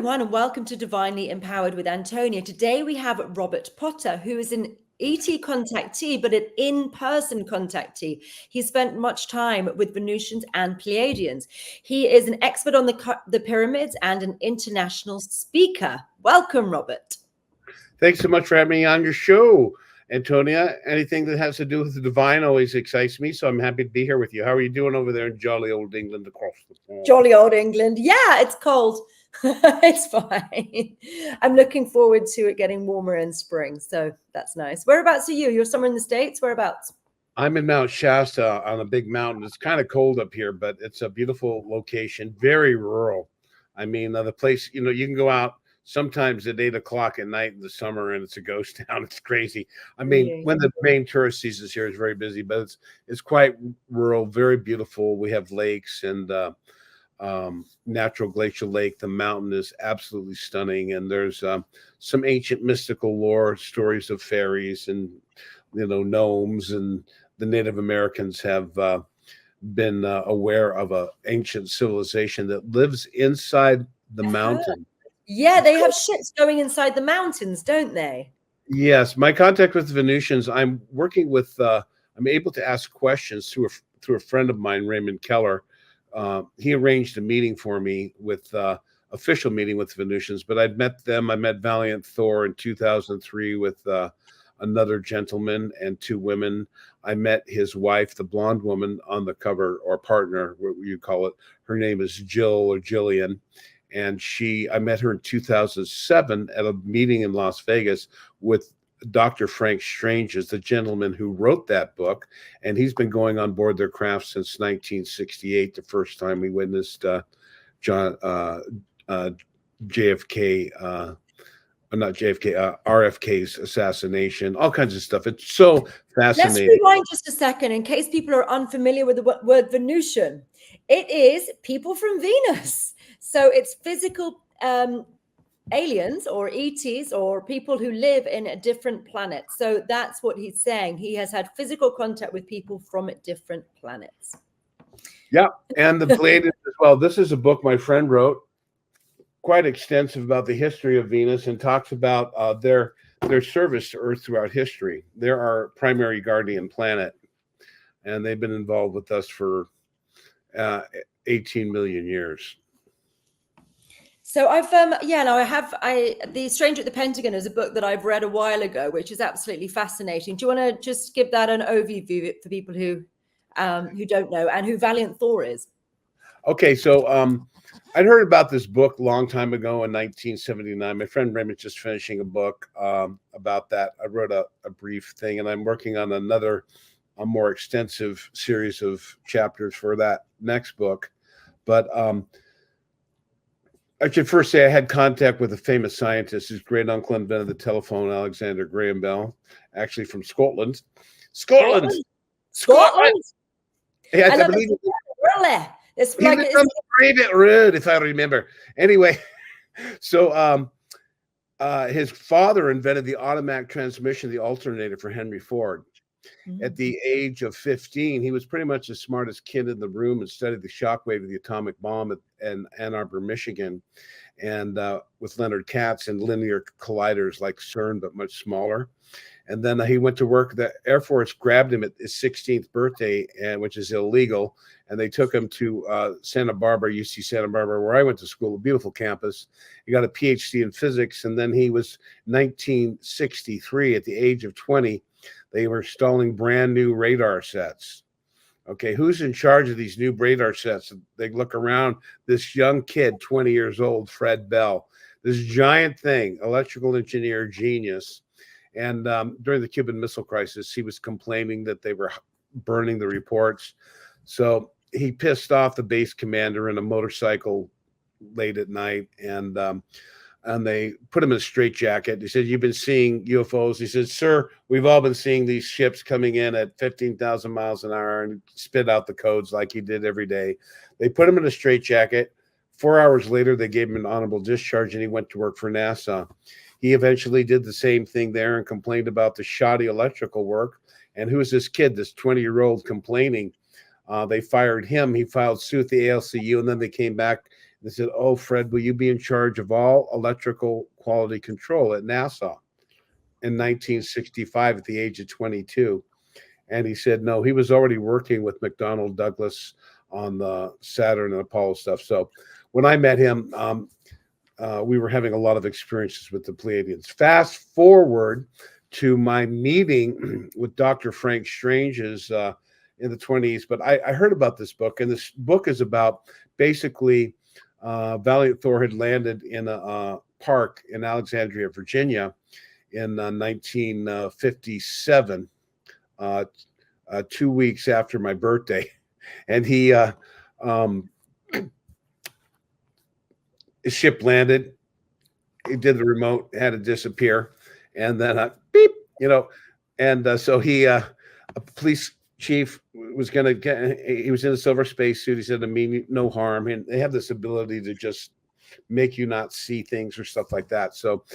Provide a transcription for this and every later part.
everyone, and welcome to Divinely Empowered with Antonia. Today we have Robert Potter, who is an ET contactee, but an in-person contactee. He spent much time with Venusians and Pleiadians. He is an expert on the pyramids and an international speaker. Welcome, Robert. Thanks so much for having me on your show, Antonia. Anything that has to do with the divine always excites me, so I'm happy to be here with you. How are you doing over there in jolly old England across the pond? Jolly old England. Yeah, it's cold. It's fine. I'm looking forward to it getting warmer in spring, so that's nice. Whereabouts are you? You're somewhere in the States? Whereabouts? I'm in Mount Shasta on a big mountain. It's kind of cold up here, but it's a beautiful location, very rural. I mean, the place, you can go out sometimes at 8 o'clock at night in the summer and it's a ghost town. It's crazy. I mean, when the main tourist season is here, it's very busy, but it's quite rural, very beautiful. We have lakes and natural glacial lake. The mountain is absolutely stunning, and there's some ancient mystical lore, stories of fairies and gnomes, and the Native Americans have been aware of an ancient civilization that lives inside the mountain. Yeah, they have ships going inside the mountains, don't they? Yes, my contact with the Venusians, I'm working with I'm able to ask questions through a friend of mine, Raymond Keller. He arranged a meeting for me with official meeting with the Venusians, but I'd met them. I met Valiant Thor in 2003 with another gentleman and two women. I met his wife, the blonde woman on the cover, or partner, what you call it. Her name is Jill or Jillian. And I met her in 2007 at a meeting in Las Vegas with Dr. Frank Strange, is the gentleman who wrote that book, and he's been going on board their craft since 1968. The first time we witnessed RFK's assassination, all kinds of stuff. It's so fascinating. Let's rewind just a second in case people are unfamiliar with the word Venusian. It is people from Venus. So it's physical aliens or ETs or people who live in a different planet. So that's what he's saying. He has had physical contact with people from different planets. Yeah, and the Pleiadians as well. This is a book my friend wrote, quite extensive, about the history of Venus, and talks about their service to Earth throughout history. They're our primary guardian planet, and they've been involved with us for 18 million years. So The Stranger at the Pentagon is a book that I've read a while ago, which is absolutely fascinating. Do you want to just give that an overview for people who don't know, and who Valiant Thor is? Okay, so I'd heard about this book a long time ago in 1979. My friend Raymond's just finishing a book about that. I wrote a brief thing, and I'm working on a more extensive series of chapters for that next book. But I should first say I had contact with a famous scientist. His great uncle invented the telephone, Alexander Graham Bell, actually from Scotland. Scotland. Yeah, I believe it. Really? It's like a bit rude, if I remember. Anyway, so his father invented the automatic transmission, the alternator, for Henry Ford. At the age of 15, he was pretty much the smartest kid in the room and studied the shockwave of the atomic bomb in Ann Arbor, Michigan, and with Leonard Katz and linear colliders like CERN, but much smaller. And then he went to work. The Air Force grabbed him at his 16th birthday, which is illegal, and they took him to Santa Barbara, UC Santa Barbara, where I went to school, a beautiful campus. He got a PhD in physics, and then he was 1963, at the age of 20, they were installing brand new radar sets. Okay, who's in charge of these new radar sets? They look around, this young kid, 20 years old, Fred Bell, this giant thing, electrical engineer, genius. And during the Cuban Missile Crisis, he was complaining that they were burning the reports. So he pissed off the base commander in a motorcycle late at night, and they put him in a straitjacket. He said, "You've been seeing UFOs." He said, "Sir, we've all been seeing these ships coming in at 15,000 miles an hour," and spit out the codes like he did every day. They put him in a straitjacket. 4 hours later, they gave him an honorable discharge, and he went to work for NASA. He eventually did the same thing there and complained about the shoddy electrical work. And who is this kid, this 20-year-old complaining? They fired him. He filed suit at the ALCU, and then they came back They said, "Oh, Fred, will you be in charge of all electrical quality control at NASA?" In 1965 at the age of 22. And he said, no, he was already working with McDonnell Douglas on the Saturn and Apollo stuff. So when I met him, we were having a lot of experiences with the Pleiadians. Fast forward to my meeting with Dr. Frank Strange's in the 20s. But I heard about this book, and this book is about basically Valiant Thor had landed in a park in Alexandria, Virginia in 1957, 2 weeks after my birthday. And he, his ship landed, he did the remote, had to disappear. And then beep, and so he, a police chief was going to get, he was in a silver spacesuit. He said to me, no harm. And they have this ability to just make you not see things or stuff like that. So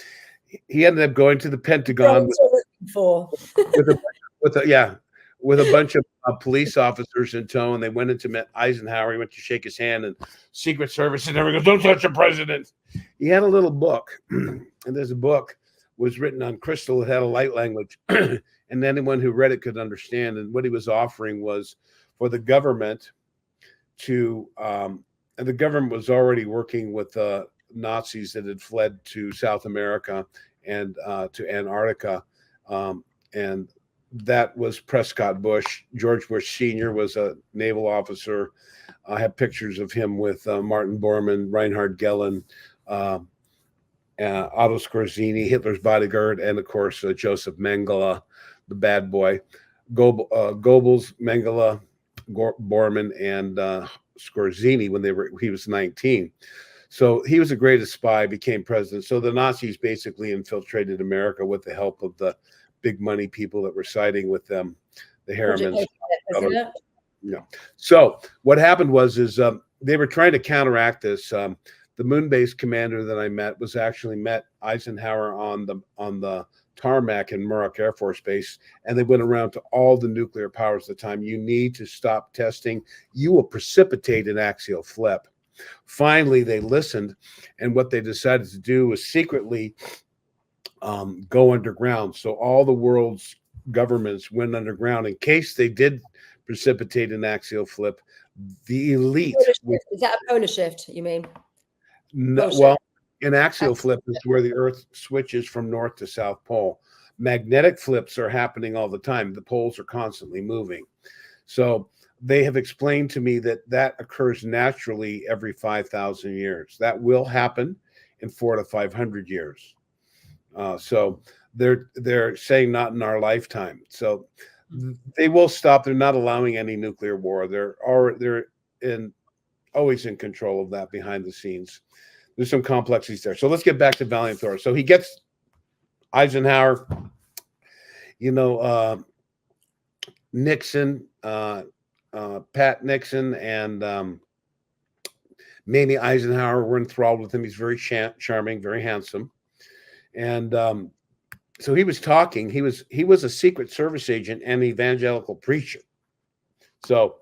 he ended up going to the Pentagon with a bunch of police officers in tow, and they went into met Eisenhower. He went to shake his hand, and Secret Service and everyone goes, "Don't touch the president." He had a little book, and there's a book was written on crystal. It had a light language, and anyone who read it could understand. And what he was offering was for the government to, and the government was already working with Nazis that had fled to South America and to Antarctica, and that was Prescott Bush. George Bush Sr. was a naval officer. I have pictures of him with Martin Bormann, Reinhard Gehlen, Otto Skorzeny, Hitler's bodyguard, and of course Joseph Mengele, the bad boy. Goebbels, Mengele, Bormann, and Skorzeny when he was 19. So he was the greatest spy, became president. So the Nazis basically infiltrated America with the help of the big money people that were siding with them, the Harrimans. Yeah. So what happened was they were trying to counteract this. The Moonbase commander that I met was actually met Eisenhower on the tarmac in Muroc Air Force Base, and they went around to all the nuclear powers at the time. You need to stop testing. You will precipitate an axial flip. Finally, they listened, and what they decided to do was secretly go underground. So all the world's governments went underground in case they did precipitate an axial flip. The elite. Is that a polar shift, you mean? No, well, an axial flip is where the Earth switches from north to south pole. Magnetic flips are happening all the time. The poles are constantly moving. So they have explained to me that occurs naturally every 5,000 years. That will happen in 400 to 500 years. So they're saying not in our lifetime. So they will stop. They're not allowing any nuclear war. They're always in control of that behind the scenes. There's some complexities there. So let's get back to Valiant Thor. So he gets Eisenhower, Nixon, Pat Nixon, and Mamie Eisenhower were enthralled with him. He's very charming, very handsome. And so he was talking. He was a Secret Service agent and evangelical preacher. So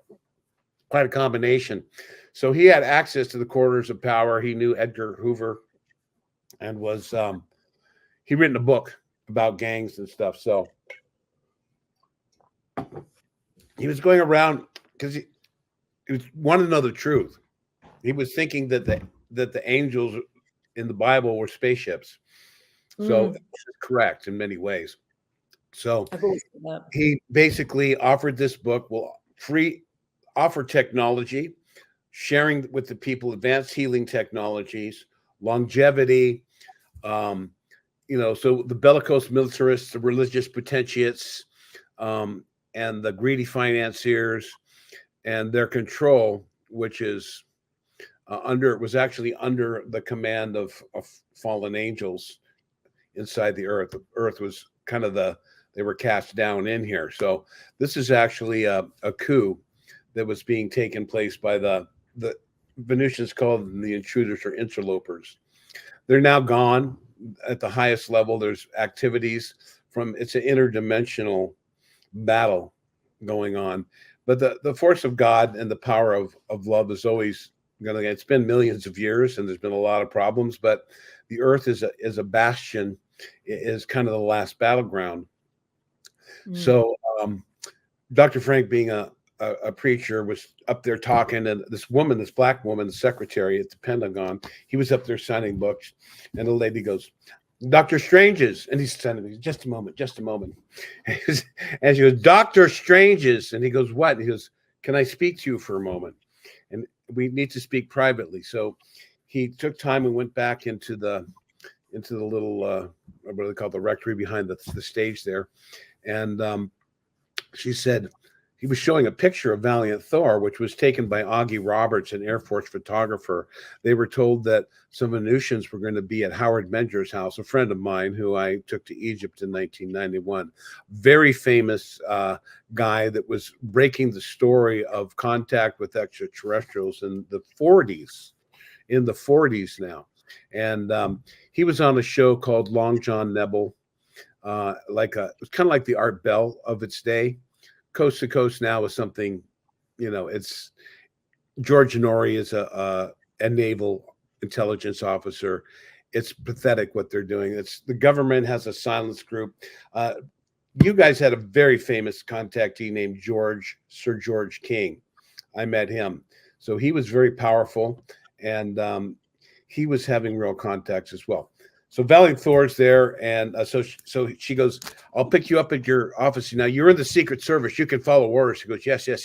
quite a combination. So he had access to the corridors of power. He knew Edgar Hoover, and was he written a book about gangs and stuff. So he was going around because he wanted to know the truth. He was thinking that the angels in the Bible were spaceships. So it's correct in many ways. So he basically offered this book, will offer technology, sharing with the people advanced healing technologies, longevity, so the bellicose militarists, the religious potentiates, and the greedy financiers, and their control, which is was actually under the command of fallen angels inside the earth. The earth was kind of they were cast down in here. So this is actually a coup that was being taken place by the Venusians, called them the intruders or interlopers. They're now gone. At the highest level, there's activities it's an interdimensional battle going on. But the force of God and the power of love is always It's been millions of years, and there's been a lot of problems, but the Earth is a bastion, is kind of the last battleground. So Dr. Frank, being a preacher, was up there talking, and this black woman, the secretary at the Pentagon, he was up there signing books, and the lady goes, "Dr. Strange's," and he's sending me, just a moment. And she goes, "Dr. Strange's," and he goes, "What?" And he goes, "Can I speak to you for a moment? And we need to speak privately." So he took time and went back into the little what do they call it, the rectory behind the stage there, and she said, he was showing a picture of Valiant Thor, which was taken by Augie Roberts, an Air Force photographer. They were told that some Venusians were going to be at Howard Menger's house, a friend of mine who I took to Egypt in 1991. Very famous guy that was breaking the story of contact with extraterrestrials in the 40s, now. And he was on a show called Long John Nebel, it was kind of like the Art Bell of its day. Coast to Coast Now is something, it's George Norrie is a naval intelligence officer. It's pathetic what they're doing. It's the government has a silence group. You guys had a very famous contactee named Sir George King. I met him. So he was very powerful, and he was having real contacts as well. So Valiant Thor's there, and so she goes, "I'll pick you up at your office. Now you're in the Secret Service. You can follow orders." She goes, "Yes." You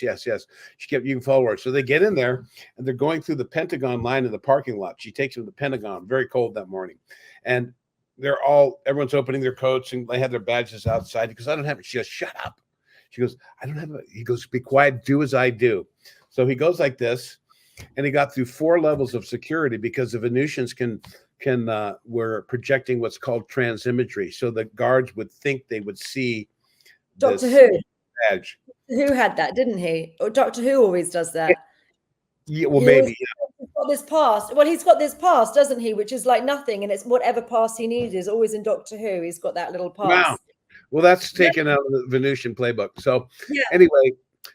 can follow orders. So they get in there, and they're going through the Pentagon line in the parking lot. She takes them to the Pentagon. Very cold that morning, and everyone's opening their coats, and they have their badges outside. Because I don't have it. She goes, "Shut up." She goes, "I don't have it." He goes, "Be quiet. Do as I do." So he goes like this, and he got through 4 levels of security because the Venusians were projecting what's called transimagery. So the guards would think they would see Doctor Who badge. Who had that, didn't he? Or Doctor Who always does that. Yeah, well, maybe. He's got this past. Well, he's got this past, doesn't he? Which is like nothing, and it's whatever past he needs is always in Doctor Who. He's got that little past. Wow. Well, that's taken out of the Venusian playbook. So anyway,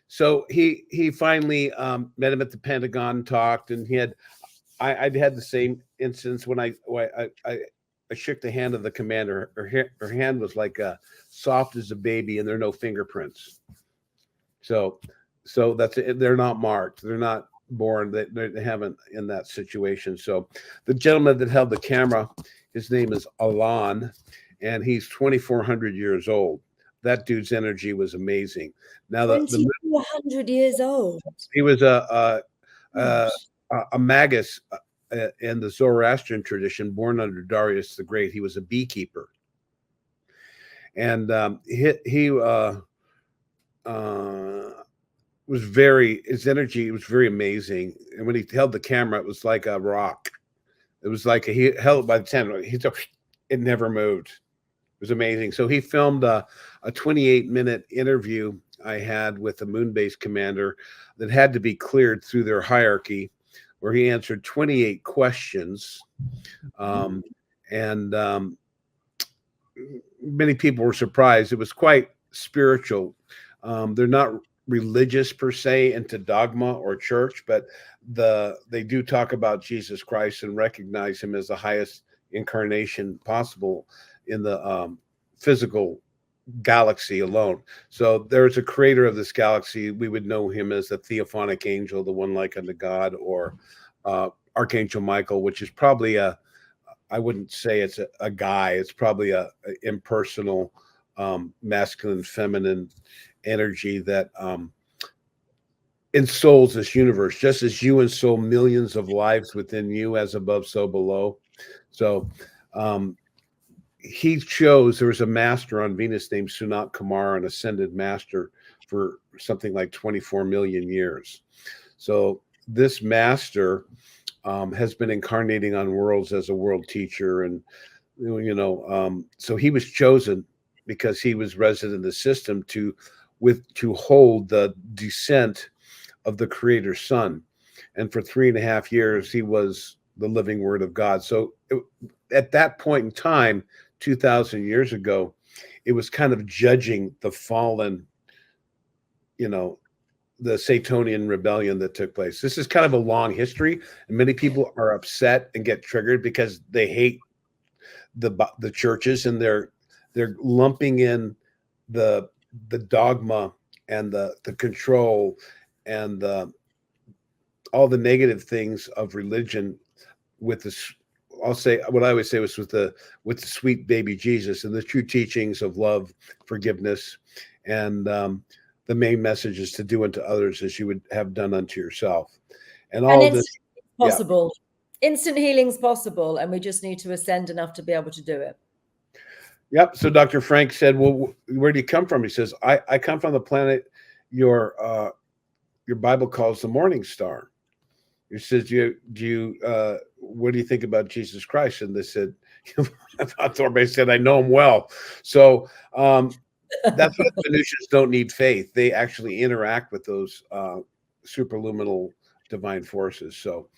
so he finally met him at the Pentagon, talked, and I had the same instance when I shook the hand of the commander. Her hand was like soft as a baby, and there are no fingerprints. So that's it. They're not marked. They're not born. They haven't in that situation. So the gentleman that held the camera, his name is Alan, and he's 2,400 years old. That dude's energy was amazing. Now 2,400 years old. He was a magus in the Zoroastrian tradition, born under Darius the Great. He was a beekeeper, and he his energy was very amazing. And when he held the camera, it was like a rock. It was like he held it by the tent. It never moved. It was amazing. So he filmed a 28-minute interview I had with the Moonbase commander that had to be cleared through their hierarchy, where he answered 28 questions. And many people were surprised. It was quite spiritual. They're not religious per se into dogma or church, but they do talk about Jesus Christ and recognize him as the highest incarnation possible in the physical galaxy alone. So there's a creator of this galaxy. We would know him as the theophonic angel, the one like unto God, or Archangel Michael, which is probably I wouldn't say it's a guy. It's probably a impersonal, masculine, feminine energy that ensouls this universe, just as you ensoul millions of lives within you, as above, so below. So he chose, there was a master on Venus named Sunat Kumar, an ascended master for something like 24 million years. So this master has been incarnating on worlds as a world teacher. And, so he was chosen because he was resident in the system to hold the descent of the Creator's Son. And for 3.5 years, he was the living word of God. So at that point in time, 2,000 years ago, it was kind of judging the fallen, the Satanian rebellion that took place. This is kind of a long history, and many people are upset and get triggered because they hate the churches, and they're lumping in the dogma and the control and all the negative things of religion with this. I'll say what I always say was with the sweet baby Jesus and the true teachings of love, forgiveness, and the main message is to do unto others as you would have done unto yourself. And all and this possible. Yeah. Instant healing's possible, and we just need to ascend enough to be able to do it. Yep. So Dr. Frank said, well, where do you come from? He says, I come from the planet your Bible calls the morning star. He says, what do you think about Jesus Christ? And they said, Thor said, I know him well. So that's why Venusians don't need faith. They actually interact with those superluminal divine forces. So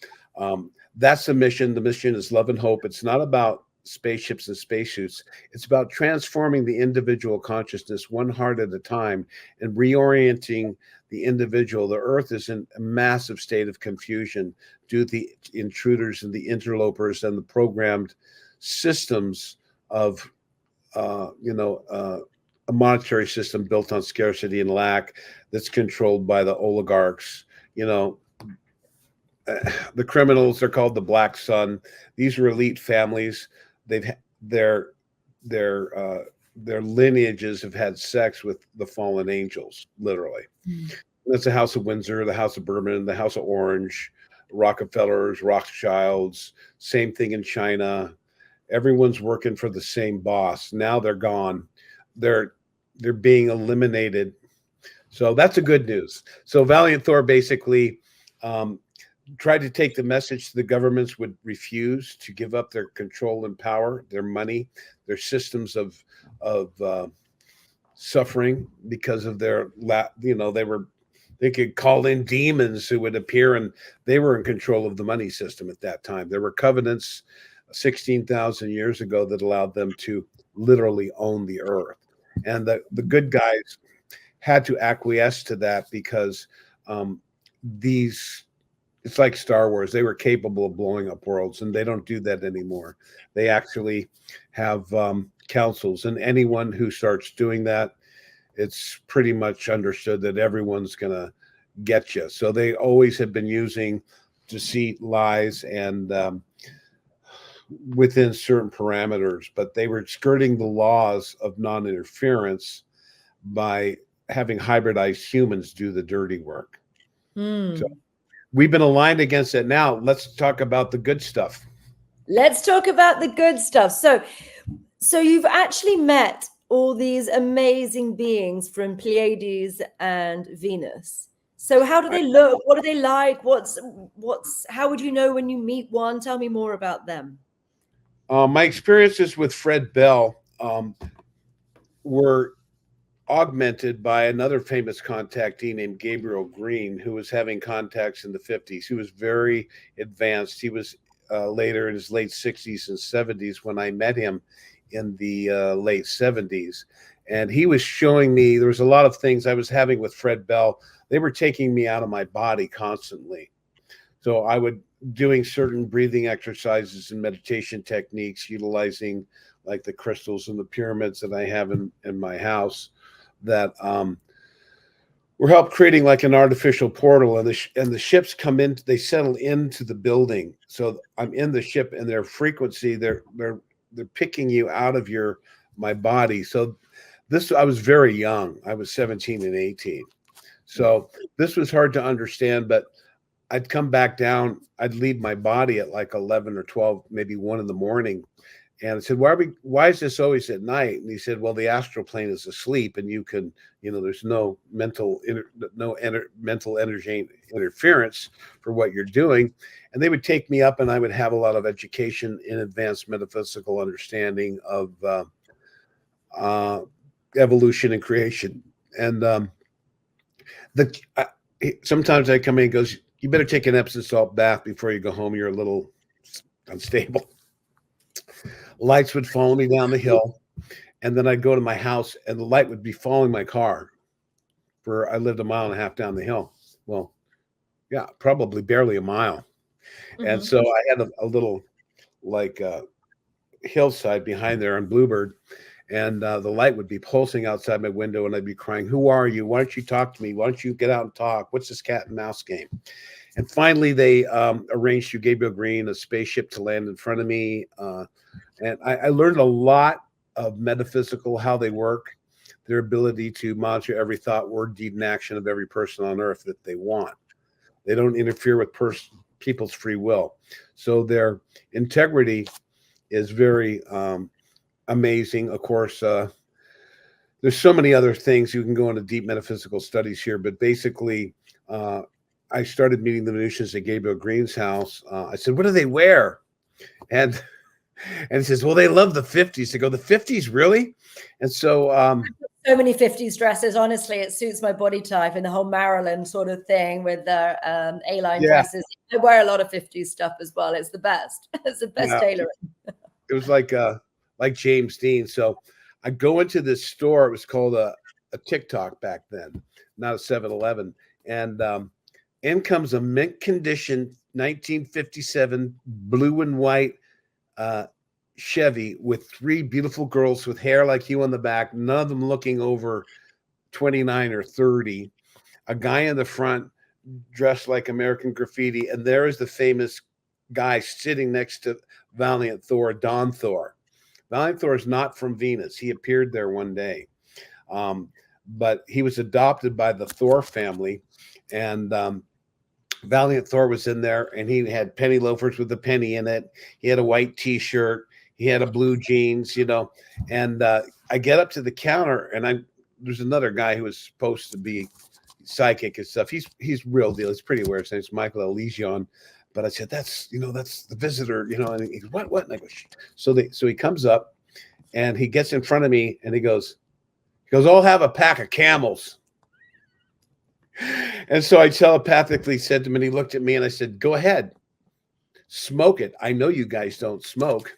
that's the mission. The mission is love and hope. It's not about spaceships and spacesuits. It's about transforming the individual consciousness one heart at a time and reorienting the individual. The earth is in a massive state of confusion due to the intruders and the interlopers and the programmed systems of a monetary system built on scarcity and lack that's controlled by the oligarchs. The criminals are called the Black Sun. These are elite families. Their lineages have had sex with the fallen angels, literally. That's the House of Windsor, the House of Bourbon, the House of Orange, Rockefellers, Rothschilds. Same thing in China. Everyone's working for the same boss. Now they're gone. They're being eliminated. So that's a good news. So Valiant Thor basically tried to take the message the governments would refuse to give up their control and power, their money, their systems of suffering because of their they could call in demons who would appear, and they were in control of the money system at that time. There were covenants 16,000 years ago that allowed them to literally own the earth. And the good guys had to acquiesce to that because it's like Star Wars. They were capable of blowing up worlds, and they don't do that anymore. They actually have councils, and anyone who starts doing that, it's pretty much understood that everyone's going to get you. So they always have been using deceit, lies, and within certain parameters, but they were skirting the laws of non-interference by having hybridized humans do the dirty work. So we've been aligned against it. Now let's talk about the good stuff. Let's talk about the good stuff. So you've actually met all these amazing beings from Pleiades and Venus. So how do they look? What are they like? How would you know when you meet one? Tell me more about them. My experiences with Fred Bell were augmented by another famous contactee named Gabriel Green, who was having contacts in the 50s. He was very advanced. He was later in his late 60s and 70s when I met him in the late 70s. And he was showing me, there was a lot of things I was having with Fred Bell. They were taking me out of my body constantly. So I would doing certain breathing exercises and meditation techniques, utilizing like the crystals and the pyramids that I have in my house that were help creating like an artificial portal, and the ships come in, they settle into the building. So I'm in the ship, and their frequency, they're picking you out of my body. So I was very young. I was 17 and 18. So this was hard to understand, but I'd come back down. I'd leave my body at like 11 or 12, maybe 1 in the morning. And I said, why is this always at night? And he said, well, the astral plane is asleep, and you can, there's no mental energy interference for what you're doing. And they would take me up, and I would have a lot of education in advanced metaphysical understanding of evolution and creation. And sometimes I come in and goes, you better take an Epsom salt bath before you go home. You're a little unstable. Lights would follow me down the hill, and then I'd go to my house, and the light would be following my car. I lived a mile and a half down the hill. Well, yeah, probably barely a mile. And so I had a little like hillside behind there on Bluebird, and the light would be pulsing outside my window, and I'd be crying, "Who are you? Why don't you talk to me? Why don't you get out and talk? What's this cat and mouse game?" And finally, they arranged through Gabriel Green a spaceship to land in front of me, and I learned a lot of metaphysical, how they work, their ability to monitor every thought, word, deed, and action of every person on Earth that they want. They don't interfere with people's free will, so their integrity is very amazing. Of course, there's so many other things. You can go into deep metaphysical studies here, but basically, I started meeting the Venusians at Gabriel Green's house. I said, "What do they wear?" And he says, "Well, they love the 50s." I go, "The 50s, really?" And so so many 50s dresses. Honestly, it suits my body type and the whole Marilyn sort of thing with the A-line dresses. I wear a lot of 50s stuff as well. It's the best. It's the best tailoring. It was like James Dean. So I go into this store. It was called a TikTok back then, not a 7-Eleven. And in comes a mint condition 1957 blue and white Chevy with 3 beautiful girls with hair like you on the back, none of them looking over 29 or 30. A guy in the front dressed like American Graffiti, and there is the famous guy sitting next to Valiant Thor, Don Thor. Valiant Thor is not from Venus. He appeared there one day, but he was adopted by the Thor family, and Valiant Thor was in there, and he had penny loafers with a penny in it. He had a white T-shirt. He had a blue jeans, and I get up to the counter, and there's another guy who was supposed to be psychic and stuff. He's real deal. He's pretty weird. His name's Michael Elysion. But I said, that's the visitor, and he goes, what? And I go, shh. So he comes up and he gets in front of me and he goes, "I'll have a pack of Camels." And so I telepathically said to him, and he looked at me and I said, "Go ahead, smoke it. I know you guys don't smoke."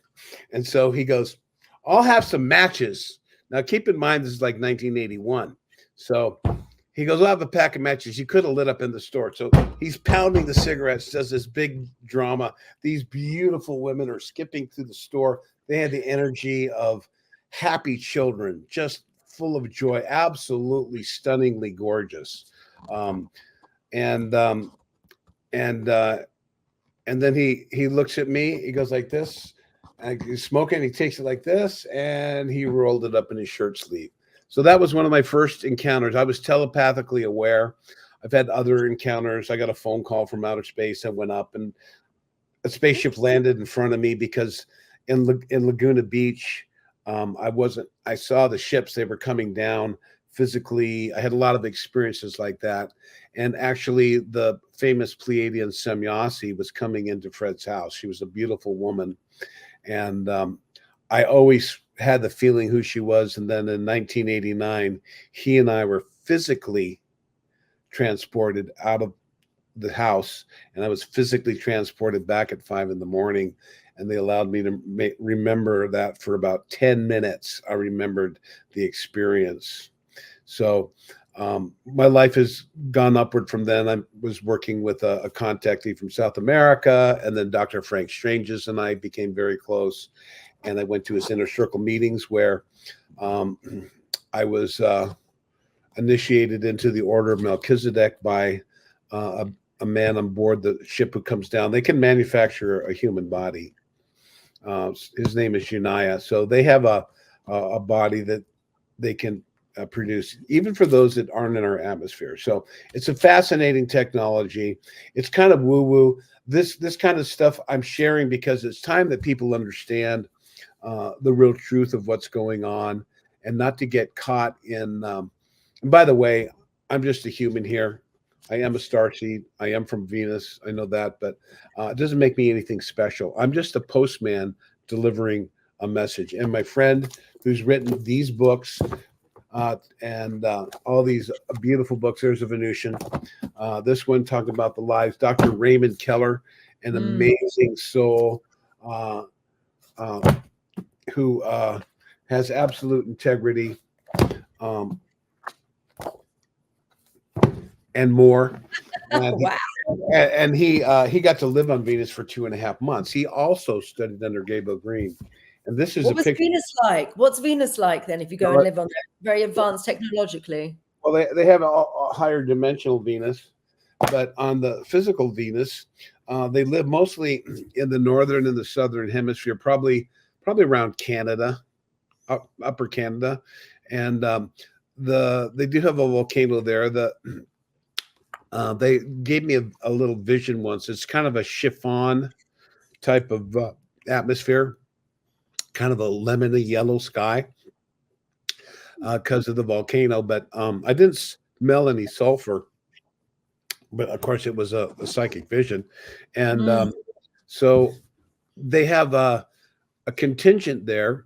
And so he goes, "I'll have some matches." Now, keep in mind, this is like 1981. So he goes, "I'll have a pack of matches." You could have lit up in the store. So he's pounding the cigarettes, does this big drama. These beautiful women are skipping through the store. They had the energy of happy children, just full of joy, absolutely stunningly gorgeous. And then he looks at me. He goes like this. And he's smoking. He takes it like this, and he rolled it up in his shirt sleeve. So that was one of my first encounters. I was telepathically aware. I've had other encounters. I got a phone call from outer space. I went up, and a spaceship landed in front of me because in Laguna Beach, I saw the ships. They were coming down physically. I had a lot of experiences like that. And actually, the famous Pleiadian Semyasi was coming into Fred's house. She was a beautiful woman. And I always had the feeling who she was. And then in 1989, he and I were physically transported out of the house, and I was physically transported back at 5 a.m. And they allowed me to remember that for about 10 minutes. I remembered the experience. So my life has gone upward from then. I was working with a contactee from South America, and then Dr. Frank Stranges and I became very close. And I went to his inner circle meetings where I was initiated into the order of Melchizedek by a man on board the ship who comes down. They can manufacture a human body. His name is Unaya. So they have a body that they can produce, even for those that aren't in our atmosphere. So it's a fascinating technology. It's kind of woo-woo. This kind of stuff I'm sharing because it's time that people understand the real truth of what's going on, and not to get caught in. And by the way, I'm just a human here. I am a starseed. I am from Venus. I know that, but it doesn't make me anything special. I'm just a postman delivering a message. And my friend who's written these books and all these beautiful books, there's a Venusian. This one talking about the lives. Dr. Raymond Keller, an amazing soul who has absolute integrity. and more. And Wow. he got to live on Venus for 2.5 months. He also studied under Gabriel Green. And this is What a was picture. Venus like? What's Venus like then if you go and live on there? Very advanced technologically. Well, they have a higher dimensional Venus, but on the physical Venus, they live mostly in the northern and the southern hemisphere, probably around Canada, upper Canada, and they do have a volcano there. They gave me a little vision once. It's kind of a chiffon type of atmosphere, kind of a lemony yellow sky because of the volcano. But I didn't smell any sulfur. But of course, it was a psychic vision, and so they have a contingent there.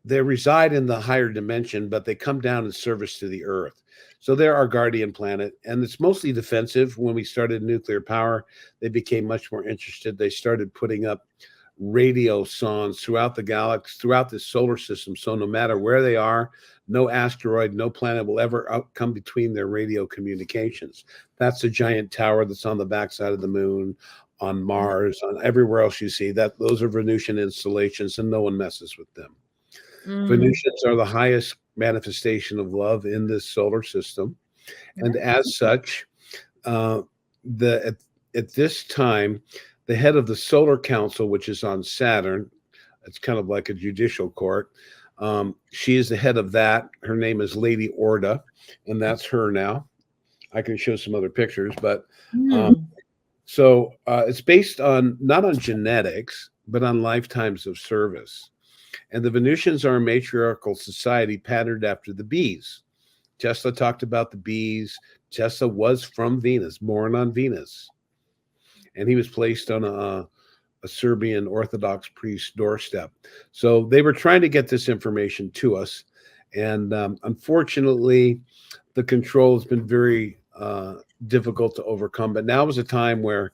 They reside in the higher dimension, but they come down in service to the Earth. So they're our guardian planet, and it's mostly defensive. When we started nuclear power, they became much more interested. They started putting up radio sondes throughout the galaxy, throughout the solar system. So no matter where they are, no asteroid, no planet will ever come between their radio communications. That's a giant tower that's on the backside of the moon, on Mars, on everywhere else you see. Those are Venusian installations, and no one messes with them. Venusians are the highest manifestation of love in this solar system, and as such, at this time, the head of the Solar Council, which is on Saturn, it's kind of like a judicial court. She is the head of that. Her name is Lady Orda, and that's her now. I can show some other pictures, but so it's based on not on genetics, but on lifetimes of service. And the Venusians are a matriarchal society patterned after the bees. Tesla talked about the bees. Tesla was from Venus, born on Venus. And he was placed on a Serbian Orthodox priest's doorstep. So they were trying to get this information to us. And unfortunately, the control has been very difficult to overcome. But now is a time where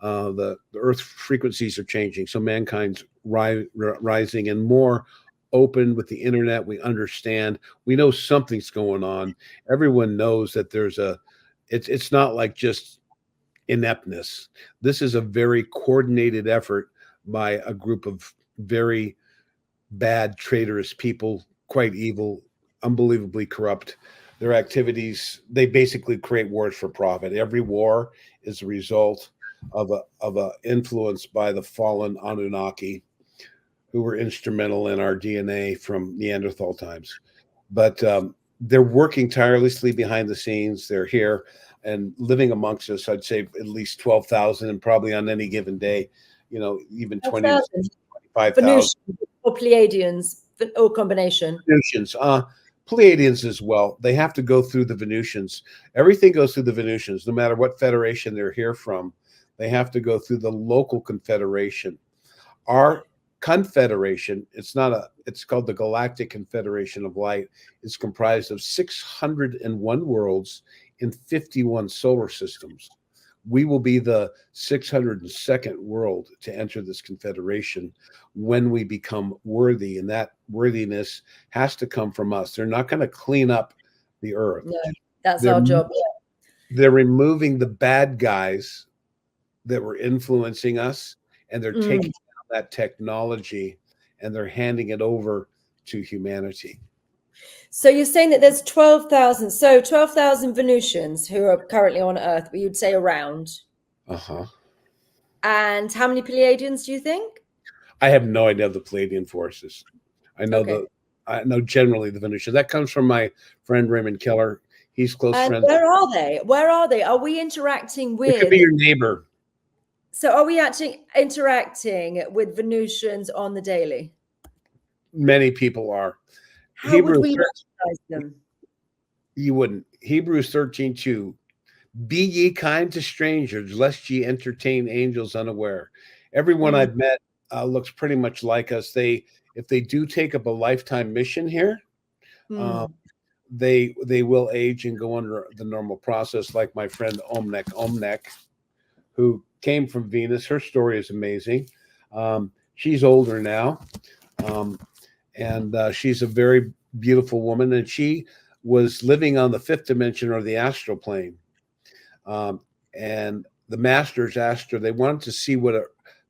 the Earth frequencies are changing. So mankind's rising and more open with the internet. We understand. We know something's going on. Everyone knows that it's not like just ineptness. This is a very coordinated effort by a group of very bad, traitorous people, quite evil, unbelievably corrupt. Their activities, they basically create wars for profit. Every war is a result of a influence by the fallen Anunnaki, who were instrumental in our DNA from Neanderthal times. But they're working tirelessly behind the scenes. They're here and living amongst us. I'd say at least 12,000, and probably on any given day, even 20 to 25,000. Venusians or Pleiadians, or combination. Venusians, Pleiadians as well. They have to go through the Venusians. Everything goes through the Venusians, no matter what federation they're here from. They have to go through the local confederation. Our confederation, it's called the Galactic Confederation of Light. It's comprised of 601 worlds in 51 solar systems. We will be the 602nd world to enter this confederation when we become worthy, and that worthiness has to come from us. They're not going to clean up the Earth. No, that's our job. They're removing the bad guys that were influencing us, and they're taking that technology and they're handing it over to humanity. So you're saying that there's 12,000. So 12,000 Venusians who are currently on Earth, but you'd say around. And how many Pleiadians do you think? I have no idea of the Pleiadian forces. I know I know generally the Venusians. That comes from my friend Raymond Keller. He's close friends. Where are they? Where are they? Are we interacting with? It could be your neighbor. So are we actually interacting with Venusians on the daily? Many people are. How would we recognize them? You wouldn't. Hebrews 13:2. Be ye kind to strangers, lest ye entertain angels unaware. Everyone I've met looks pretty much like us. If they do take up a lifetime mission here, they will age and go under the normal process, like my friend Omnek, who came from Venus. Her story is amazing. She's older now, and she's a very beautiful woman, and she was living on the fifth dimension or the astral plane. And the masters asked her, they wanted to see what a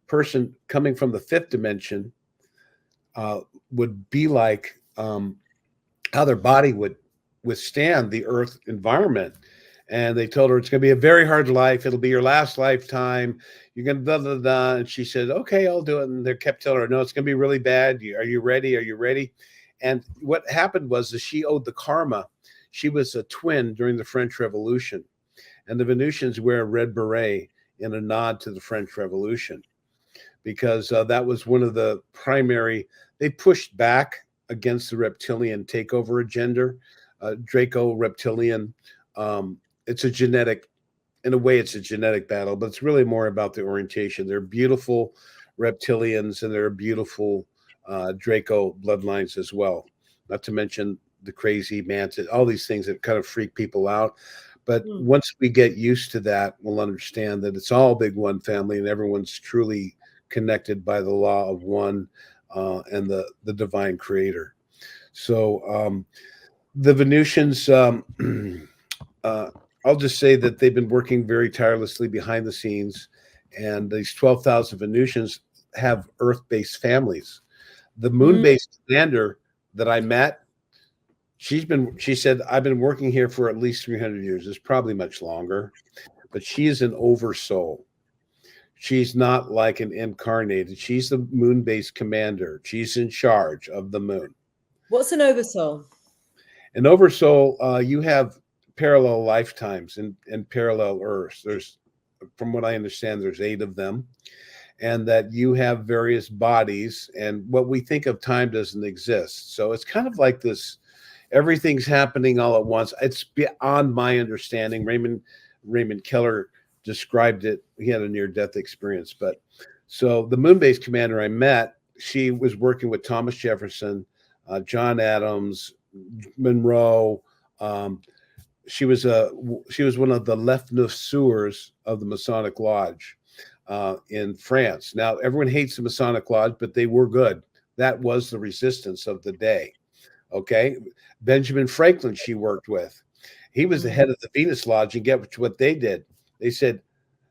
person coming from the fifth dimension would be like, how their body would withstand the earth environment. And they told her it's going to be a very hard life. It'll be your last lifetime. You're going to da da da. And she said, okay, I'll do it. And they kept telling her, no, it's going to be really bad. Are you ready? Are you ready? And what happened was that she owed the karma. She was a twin during the French Revolution. And the Venusians wear a red beret in a nod to the French Revolution, because that was one of the primary, they pushed back against the reptilian takeover agenda, Draco reptilian. It's a genetic, in a way, it's a genetic battle, but it's really more about the orientation. They're beautiful reptilians, and they're beautiful Draco bloodlines as well. Not to mention the crazy mantis, all these things that kind of freak people out. But once we get used to that, we'll understand that it's all big one family, and everyone's truly connected by the law of one and the divine creator. So the Venusians, I'll just say that they've been working very tirelessly behind the scenes, and these 12,000 Venusians have Earth-based families. The Moonbase commander that I met, she said, I've been working here for at least 300 years. It's probably much longer, but she is an oversoul. She's not like an incarnated. She's the Moonbase commander. She's in charge of the moon. What's an oversoul? An oversoul, you have parallel lifetimes and parallel Earths. There's, from what I understand, there's 8 of them, and that you have various bodies, and what we think of time doesn't exist. So it's kind of like this, everything's happening all at once. It's beyond my understanding. Raymond Keller described it. He had a near-death experience. But so the Moonbase commander I met, she was working with Thomas Jefferson, John Adams, Monroe. She was one of the lefteneurs of the Masonic Lodge in France. Now, everyone hates the Masonic Lodge, but they were good. That was the resistance of the day. Okay. Benjamin Franklin, she worked with. He was the head of the Venus Lodge, and get what they did. They said,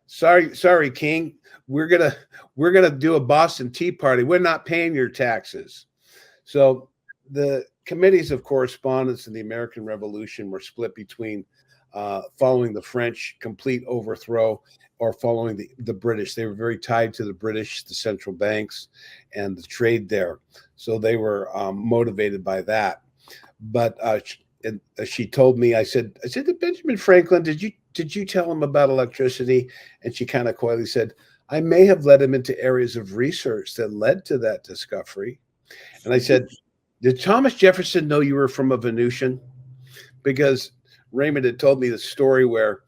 sorry, King, we're gonna do a Boston Tea Party. We're not paying your taxes. So the committees of correspondence in the American Revolution were split between following the French complete overthrow or following the British. They were very tied to the British, the central banks, and the trade there. So they were motivated by that. But she told me, I said to Benjamin Franklin, did you tell him about electricity? And she kind of coyly said, I may have led him into areas of research that led to that discovery. And I said, did Thomas Jefferson know you were from a Venusian? Because Raymond had told me the story where,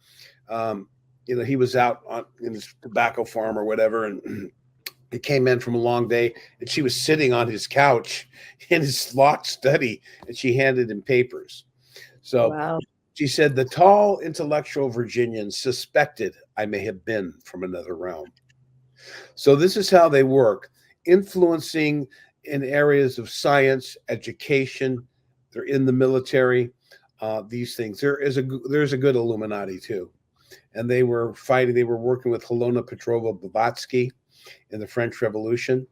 he was out in his tobacco farm or whatever, and he came in from a long day, and she was sitting on his couch in his locked study, and she handed him papers. So wow. She said, the tall intellectual Virginian suspected I may have been from another realm. So this is how they work, influencing in areas of science, education. They're in the military, these things. There's a good Illuminati too. And they were fighting, they were working with Helena Petrova Blavatsky in the French Revolution.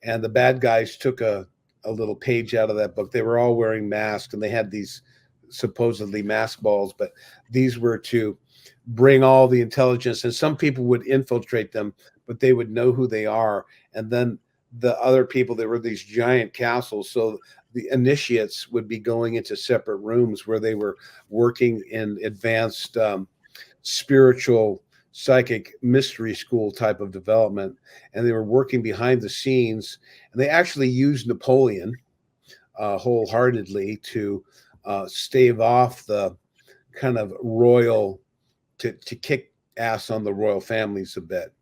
And the bad guys took a little page out of that book. They were all wearing masks, and they had these supposedly mask balls, but these were to bring all the intelligence, and some people would infiltrate them, but they would know who they are. And then the other people, there were these giant castles. So the initiates would be going into separate rooms where they were working in advanced spiritual psychic mystery school type of development. And they were working behind the scenes, and they actually used Napoleon wholeheartedly to stave off the kind of royal, to kick ass on the royal families a bit.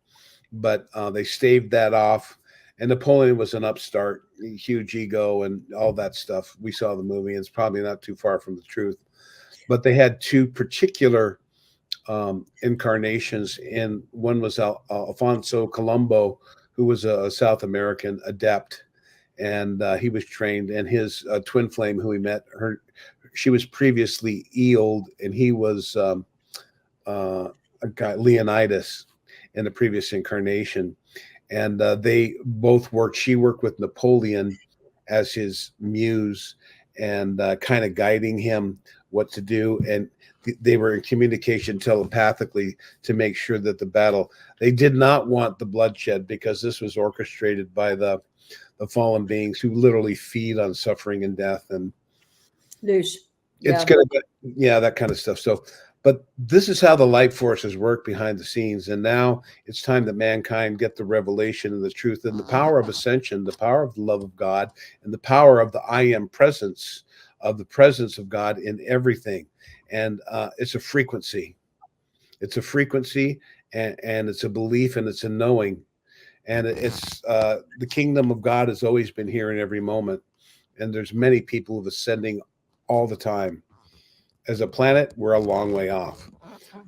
But they staved that off. And Napoleon was an upstart, huge ego and all that stuff. We saw the movie, and it's probably not too far from the truth. But they had 2 particular incarnations, and one was Alfonso Colombo, who was a South American adept, and he was trained, and his twin flame, who he met, she was previously Eeld, and he was a guy, Leonidas, in the previous incarnation. And they both worked. She worked with Napoleon as his muse and kind of guiding him what to do. And they were in communication telepathically to make sure that the battle, they did not want the bloodshed, because this was orchestrated by the fallen beings who literally feed on suffering and death. And Loosh. it's gonna be, that kind of stuff. So, but this is how the light forces work behind the scenes. And now it's time that mankind get the revelation and the truth and the power of ascension, the power of the love of God, and the power of the I am presence, of the presence of God in everything. And it's a frequency. It's a frequency, and it's a belief, and it's a knowing. And it's the kingdom of God has always been here in every moment. And there's many people who are ascending all the time. As a planet, we're a long way off,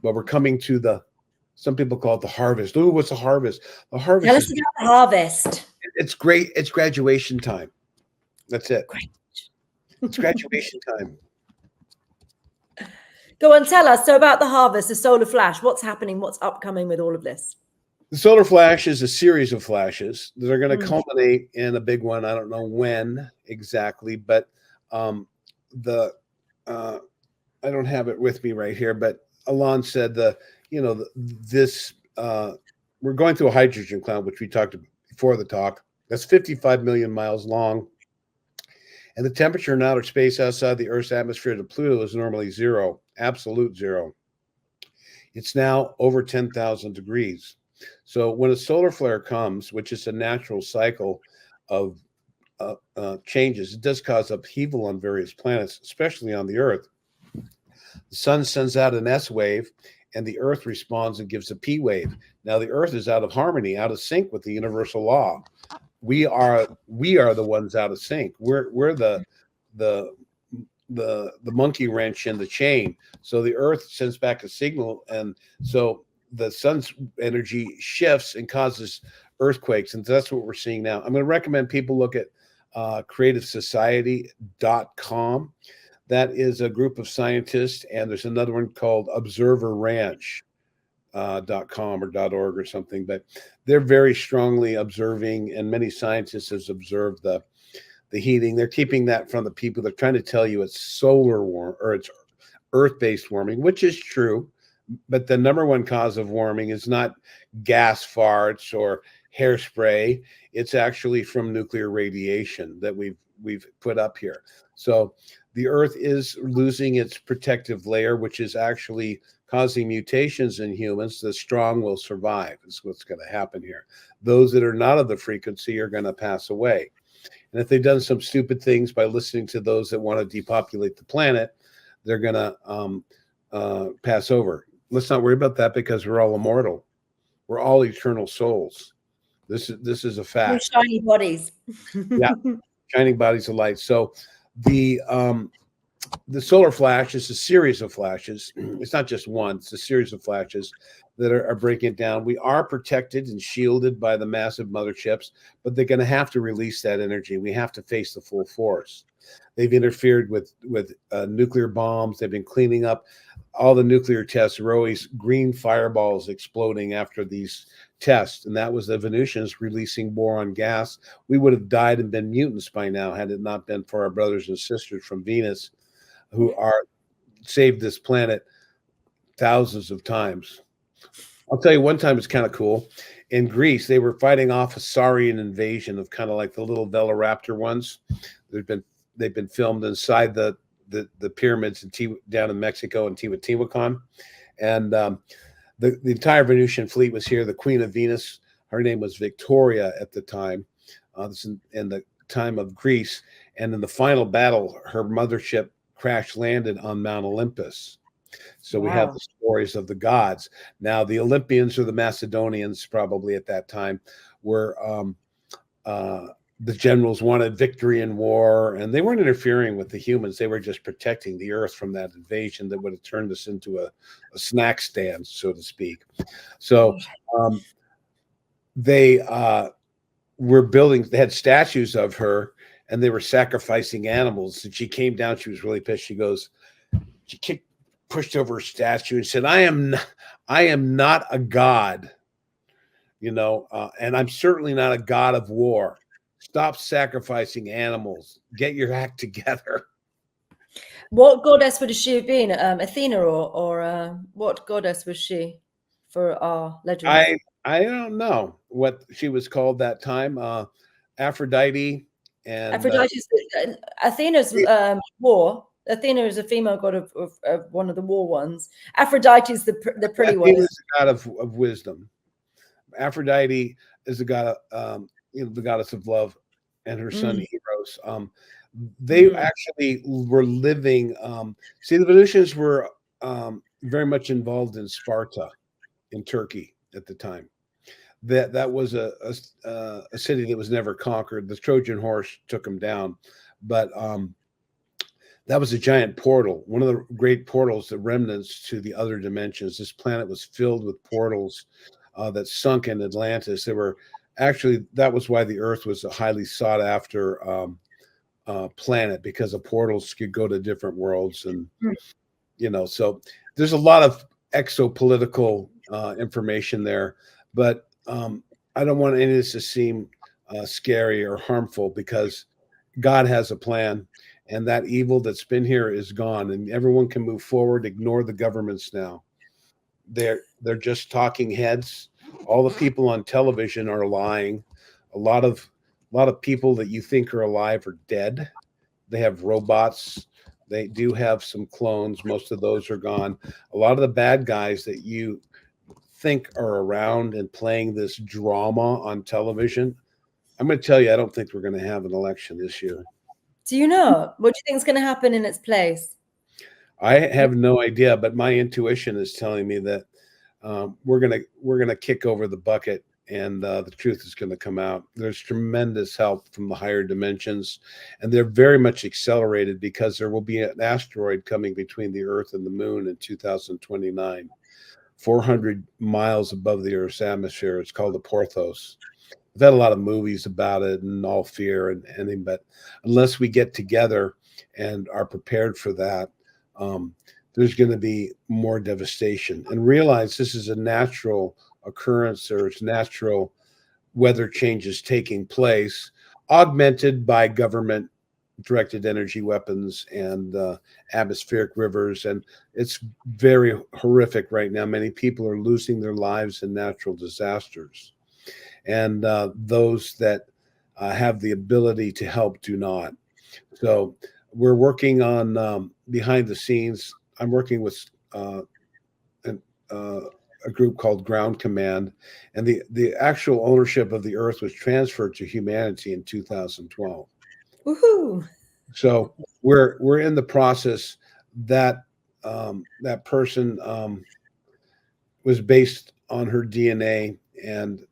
but we're coming to some people call it the harvest. Ooh, what's the harvest? The harvest. Tell us about the harvest. It's great. It's graduation time. That's it. Great. It's graduation time. Go on, tell us. So about the harvest, the solar flash, what's happening? What's upcoming with all of this? The solar flash is a series of flashes that are going to culminate in a big one. I don't know when exactly, but I don't have it with me right here, but Alon said we're going through a hydrogen cloud, which we talked about before the talk. That's 55 million miles long. And the temperature in outer space outside the Earth's atmosphere to Pluto is normally zero, absolute zero. It's now over 10,000 degrees. So when a solar flare comes, which is a natural cycle of changes, it does cause upheaval on various planets, especially on the Earth. The sun sends out an S wave, and the Earth responds and gives a P wave. Now the Earth is out of harmony, out of sync with the universal law. We are the ones out of sync. We're the monkey wrench in the chain. So the Earth sends back a signal, and so the sun's energy shifts and causes earthquakes, and that's what we're seeing now. I'm going to recommend people look at creativesociety.com. That is a group of scientists, and there's another one called observerranch.com or .org or something, but they're very strongly observing, and many scientists have observed the heating. They're keeping that from the people. They're trying to tell you it's solar warm or it's earth-based warming, which is true, but the number one cause of warming is not gas farts or hairspray. It's actually from nuclear radiation that we've put up here. So the Earth is losing its protective layer, which is actually causing mutations in humans. The strong will survive. Is what's going to happen here. Those that are not of the frequency are going to pass away. And if they've done some stupid things by listening to those that want to depopulate the planet, they're going to pass over. Let's not worry about that, because we're all immortal. We're all eternal souls. This is a fact. We're shiny bodies. Yeah, shining bodies of light. So the solar flash is a series of flashes. It's not just one. It's a series of flashes that are breaking it down. We are protected and shielded by the massive motherships, but they're going to have to release that energy. We have to face the full force. They've interfered with nuclear bombs. They've been cleaning up all the nuclear tests. There were always green fireballs exploding after these tests, and that was the Venusians releasing boron gas. We would have died and been mutants by now had it not been for our brothers and sisters from Venus, who are saved this planet thousands of times. I'll tell you, one time it's kind of cool. In Greece, they were fighting off a Saurian invasion of kind of like the little Velociraptor ones. They've been filmed inside the pyramids down in Mexico and Teotihuacan, and the entire Venusian fleet was here. The Queen of Venus, her name was Victoria at the time. This in the time of Greece, and in the final battle, her mothership crash landed on Mount Olympus. So we have the stories of the gods. Now the Olympians, or the Macedonians, probably at that time, were the generals wanted victory in war, and they weren't interfering with the humans. They were just protecting the Earth from that invasion that would have turned us into a snack stand, so to speak. So they were building. They had statues of her, and they were sacrificing animals. And she came down. She was really pissed. She goes, she pushed over her statue and said, I am not a god, and I'm certainly not a god of war. Stop sacrificing animals. Get your act together. What goddess would she have been? Athena or what goddess was she for our legend? I don't know what she was called that time. Aphrodite and Aphrodite's Athena's war. Athena is a female god of one of the war ones. Aphrodite is the pretty one. Athena is the god of wisdom. Aphrodite is the god of the goddess of love, and her son Eros. They actually were living. The Venusians were very much involved in Sparta, in Turkey at the time. That was a city that was never conquered. The Trojan horse took them down, but that was a giant portal, one of the great portals, the remnants to the other dimensions. This planet was filled with portals that sunk in Atlantis. That was why the Earth was a highly sought after planet, because the portals could go to different worlds. And, so there's a lot of exopolitical information there, but I don't want any of this to seem scary or harmful, because God has a plan, and that evil that's been here is gone, and everyone can move forward. Ignore the governments now. They're just talking heads. All the people on television are lying. A lot of people that you think are alive are dead. They have robots. They do have some clones. Most of those are gone. A lot of the bad guys that you think are around and playing this drama on television, I'm going to tell you, I don't think we're going to have an election this year. Do you know? What do you think is going to happen in its place? I have no idea, but my intuition is telling me that we're gonna kick over the bucket, and the truth is going to come out. There's tremendous help from the higher dimensions, and they're very much accelerated, because there will be an asteroid coming between the Earth and the Moon in 2029, 400 miles above the Earth's atmosphere. It's called the Porthos. We've had a lot of movies about it, and all fear and anything, but unless we get together and are prepared for that, there's going to be more devastation. And realize this is a natural occurrence. There's natural weather changes taking place, augmented by government directed energy weapons and atmospheric rivers. And it's very horrific right now. Many people are losing their lives in natural disasters. And those that have the ability to help do not. So we're working on behind the scenes. I'm working with a group called Ground Command, and the actual ownership of the Earth was transferred to humanity in 2012. Woohoo! So we're in the process. That person was based on her DNA, and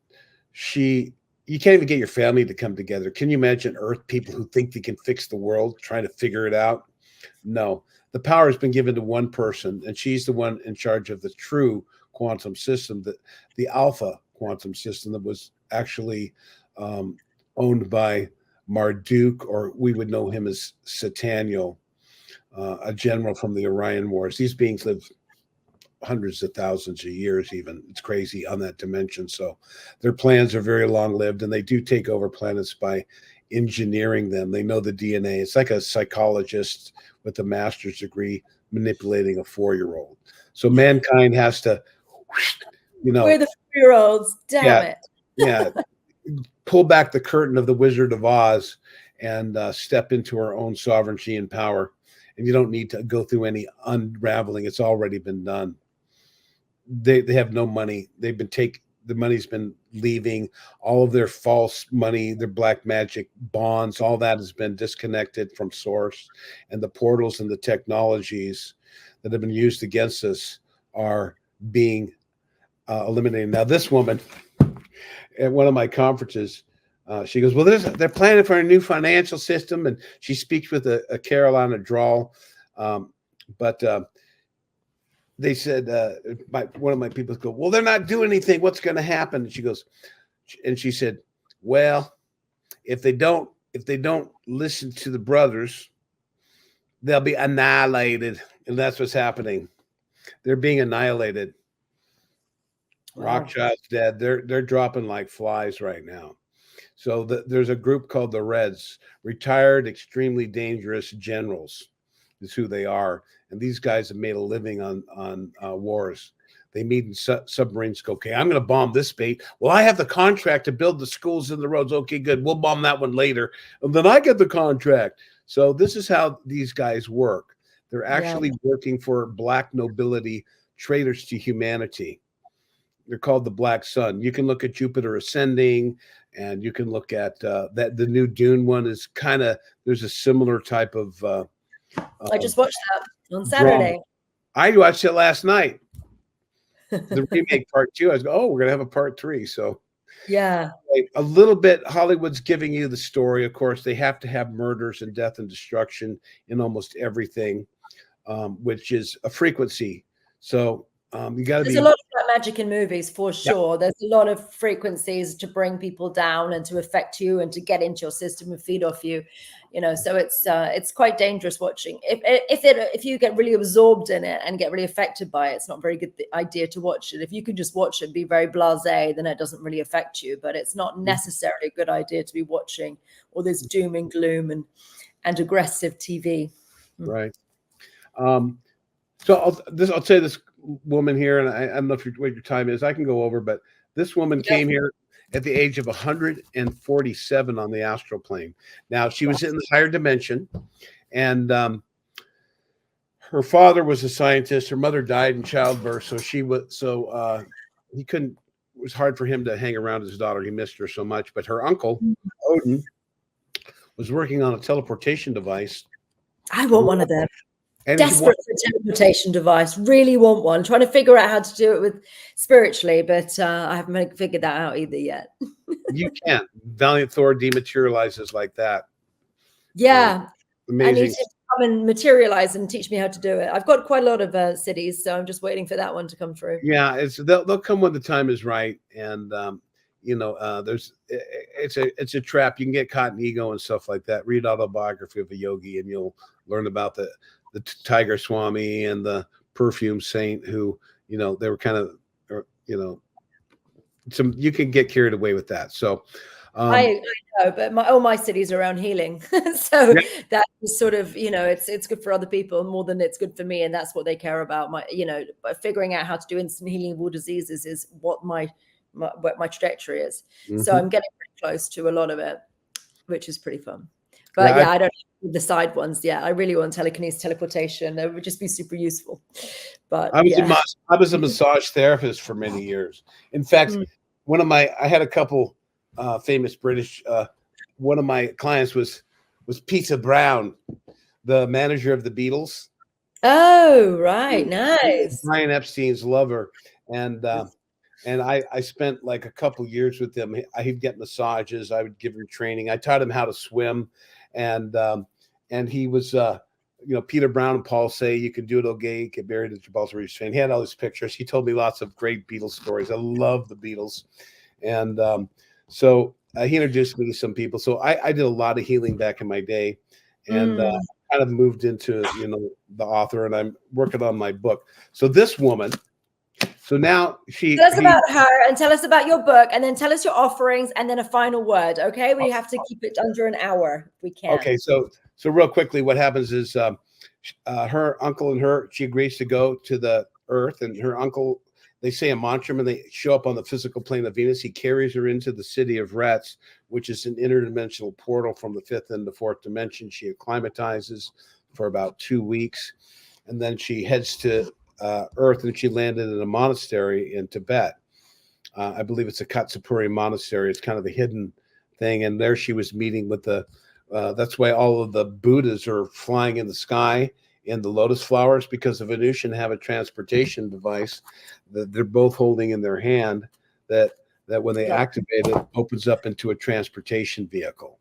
you can't even get your family to come together. Can you imagine Earth people who think they can fix the world trying to figure it out? No. The power has been given to one person, and she's the one in charge of the true quantum system, the alpha quantum system that was actually owned by Marduk, or we would know him as Sataniel, a general from the Orion Wars. These beings live hundreds of thousands of years even. It's crazy on that dimension. So their plans are very long-lived, and they do take over planets by engineering them. They know the DNA. It's like a psychologist with a master's degree manipulating a 4-year-old. So mankind has to, we're the 4-year-olds. Damn it. Yeah. Pull back the curtain of the Wizard of Oz and step into our own sovereignty and power. And you don't need to go through any unraveling. It's already been done. They have no money. The money's been leaving. All of their false money, their black magic bonds, all that has been disconnected from source. And the portals and the technologies that have been used against us are being eliminated. Now, this woman at one of my conferences, she goes, well, they're planning for a new financial system. And she speaks with a Carolina drawl. But they said, one of my people go, well, they're not doing anything. What's going to happen? And she goes, and she said, well, if they don't if they don't listen to the brothers, they'll be annihilated. And that's what's happening. They're being annihilated. Wow. Rothschild's dead. They're dropping like flies right now. So there's a group called the Reds, retired, extremely dangerous generals, is who they are. And these guys have made a living on wars. They meet in submarines. Go, okay, I'm going to bomb this bait. Well, I have the contract to build the schools and the roads. Okay, good. We'll bomb that one later. And then I get the contract. So this is how these guys work. They're actually working for black nobility, traitors to humanity. They're called the Black Sun. You can look at Jupiter Ascending, and you can look at that. The new Dune one is kind of, there's a similar type of. I just watched that on Saturday. Drama. I watched it last night. The remake part 2. I was going, oh, we're going to have a part 3. So yeah, a little bit. Hollywood's giving you the story. Of course, they have to have murders and death and destruction in almost everything, which is a frequency. So you got to be. There's a lot of that magic in movies for sure. Yeah. There's a lot of frequencies to bring people down and to affect you and to get into your system and feed off you. You know, so it's quite dangerous watching. If you get really absorbed in it and get really affected by it, it's not a very good idea to watch it. If you can just watch it and be very blasé, then it doesn't really affect you. But it's not necessarily a good idea to be watching all this doom and gloom and aggressive TV. Right. So I'll say this woman here, and I don't know what your time is. I can go over, but this woman came here at the age of 147 on the astral plane. Now, she was in the higher dimension, and her father was a scientist. Her mother died in childbirth, so he couldn't. It was hard for him to hang around his daughter. He missed her so much. But her uncle, Odin, was working on a teleportation device. I want one of them. And desperate for a teleportation device. Really want one. Trying to figure out how to do it with spiritually, but I haven't figured that out either yet. You can't. Valiant Thor dematerializes like that. Yeah. Amazing. I need to come and materialize and teach me how to do it. I've got quite a lot of cities, so I'm just waiting for that one to come through. Yeah, they'll come when the time is right, and it's a trap. You can get caught in ego and stuff like that. Read Autobiography of a Yogi, and you'll learn about the Tiger Swami and the perfume saint who, they were kind of, you can get carried away with that. So I know, but all my cities are around healing. So that is sort of, it's good for other people more than it's good for me. And that's what they care about. Figuring out how to do instant healing of all diseases is what my trajectory is. Mm-hmm. So I'm getting pretty close to a lot of it, which is pretty fun. But I don't know the side ones. Yeah, I really want telekinesis, teleportation. That would just be super useful. But I was a massage therapist for many years. In fact, I had a couple famous British. One of my clients was Peter Brown, the manager of the Beatles. Oh, right, nice. Brian Epstein's lover, and I spent like a couple years with him. He'd get massages. I would give him training. I taught him how to swim. And he was, Peter Brown and Paul say you can do it okay, get buried at Gibraltar Reef. He had all these pictures. He told me lots of great Beatles stories. I love the Beatles. And so he introduced me to some people. So I did a lot of healing back in my day, and kind of moved into, the author, and I'm working on my book. So this woman, so now tell us about her and tell us about your book, and then tell us your offerings, and then a final word. Okay, we have to keep it under an hour if we can. Okay, so real quickly, what happens is her uncle and she agrees to go to the Earth, and her uncle, they say a mantra, and they show up on the physical plane of Venus. He carries her into the city of Rats, which is an interdimensional portal from the 5th and the 4th dimension. She acclimatizes for about 2 weeks, and then she heads to Earth, and she landed in a monastery in Tibet. I believe it's a Katsapuri monastery. It's kind of a hidden thing, and there she was meeting with that's why all of the Buddhas are flying in the sky in the lotus flowers, because the Venusian have a transportation device that they're both holding in their hand that when they activate it, opens up into a transportation vehicle.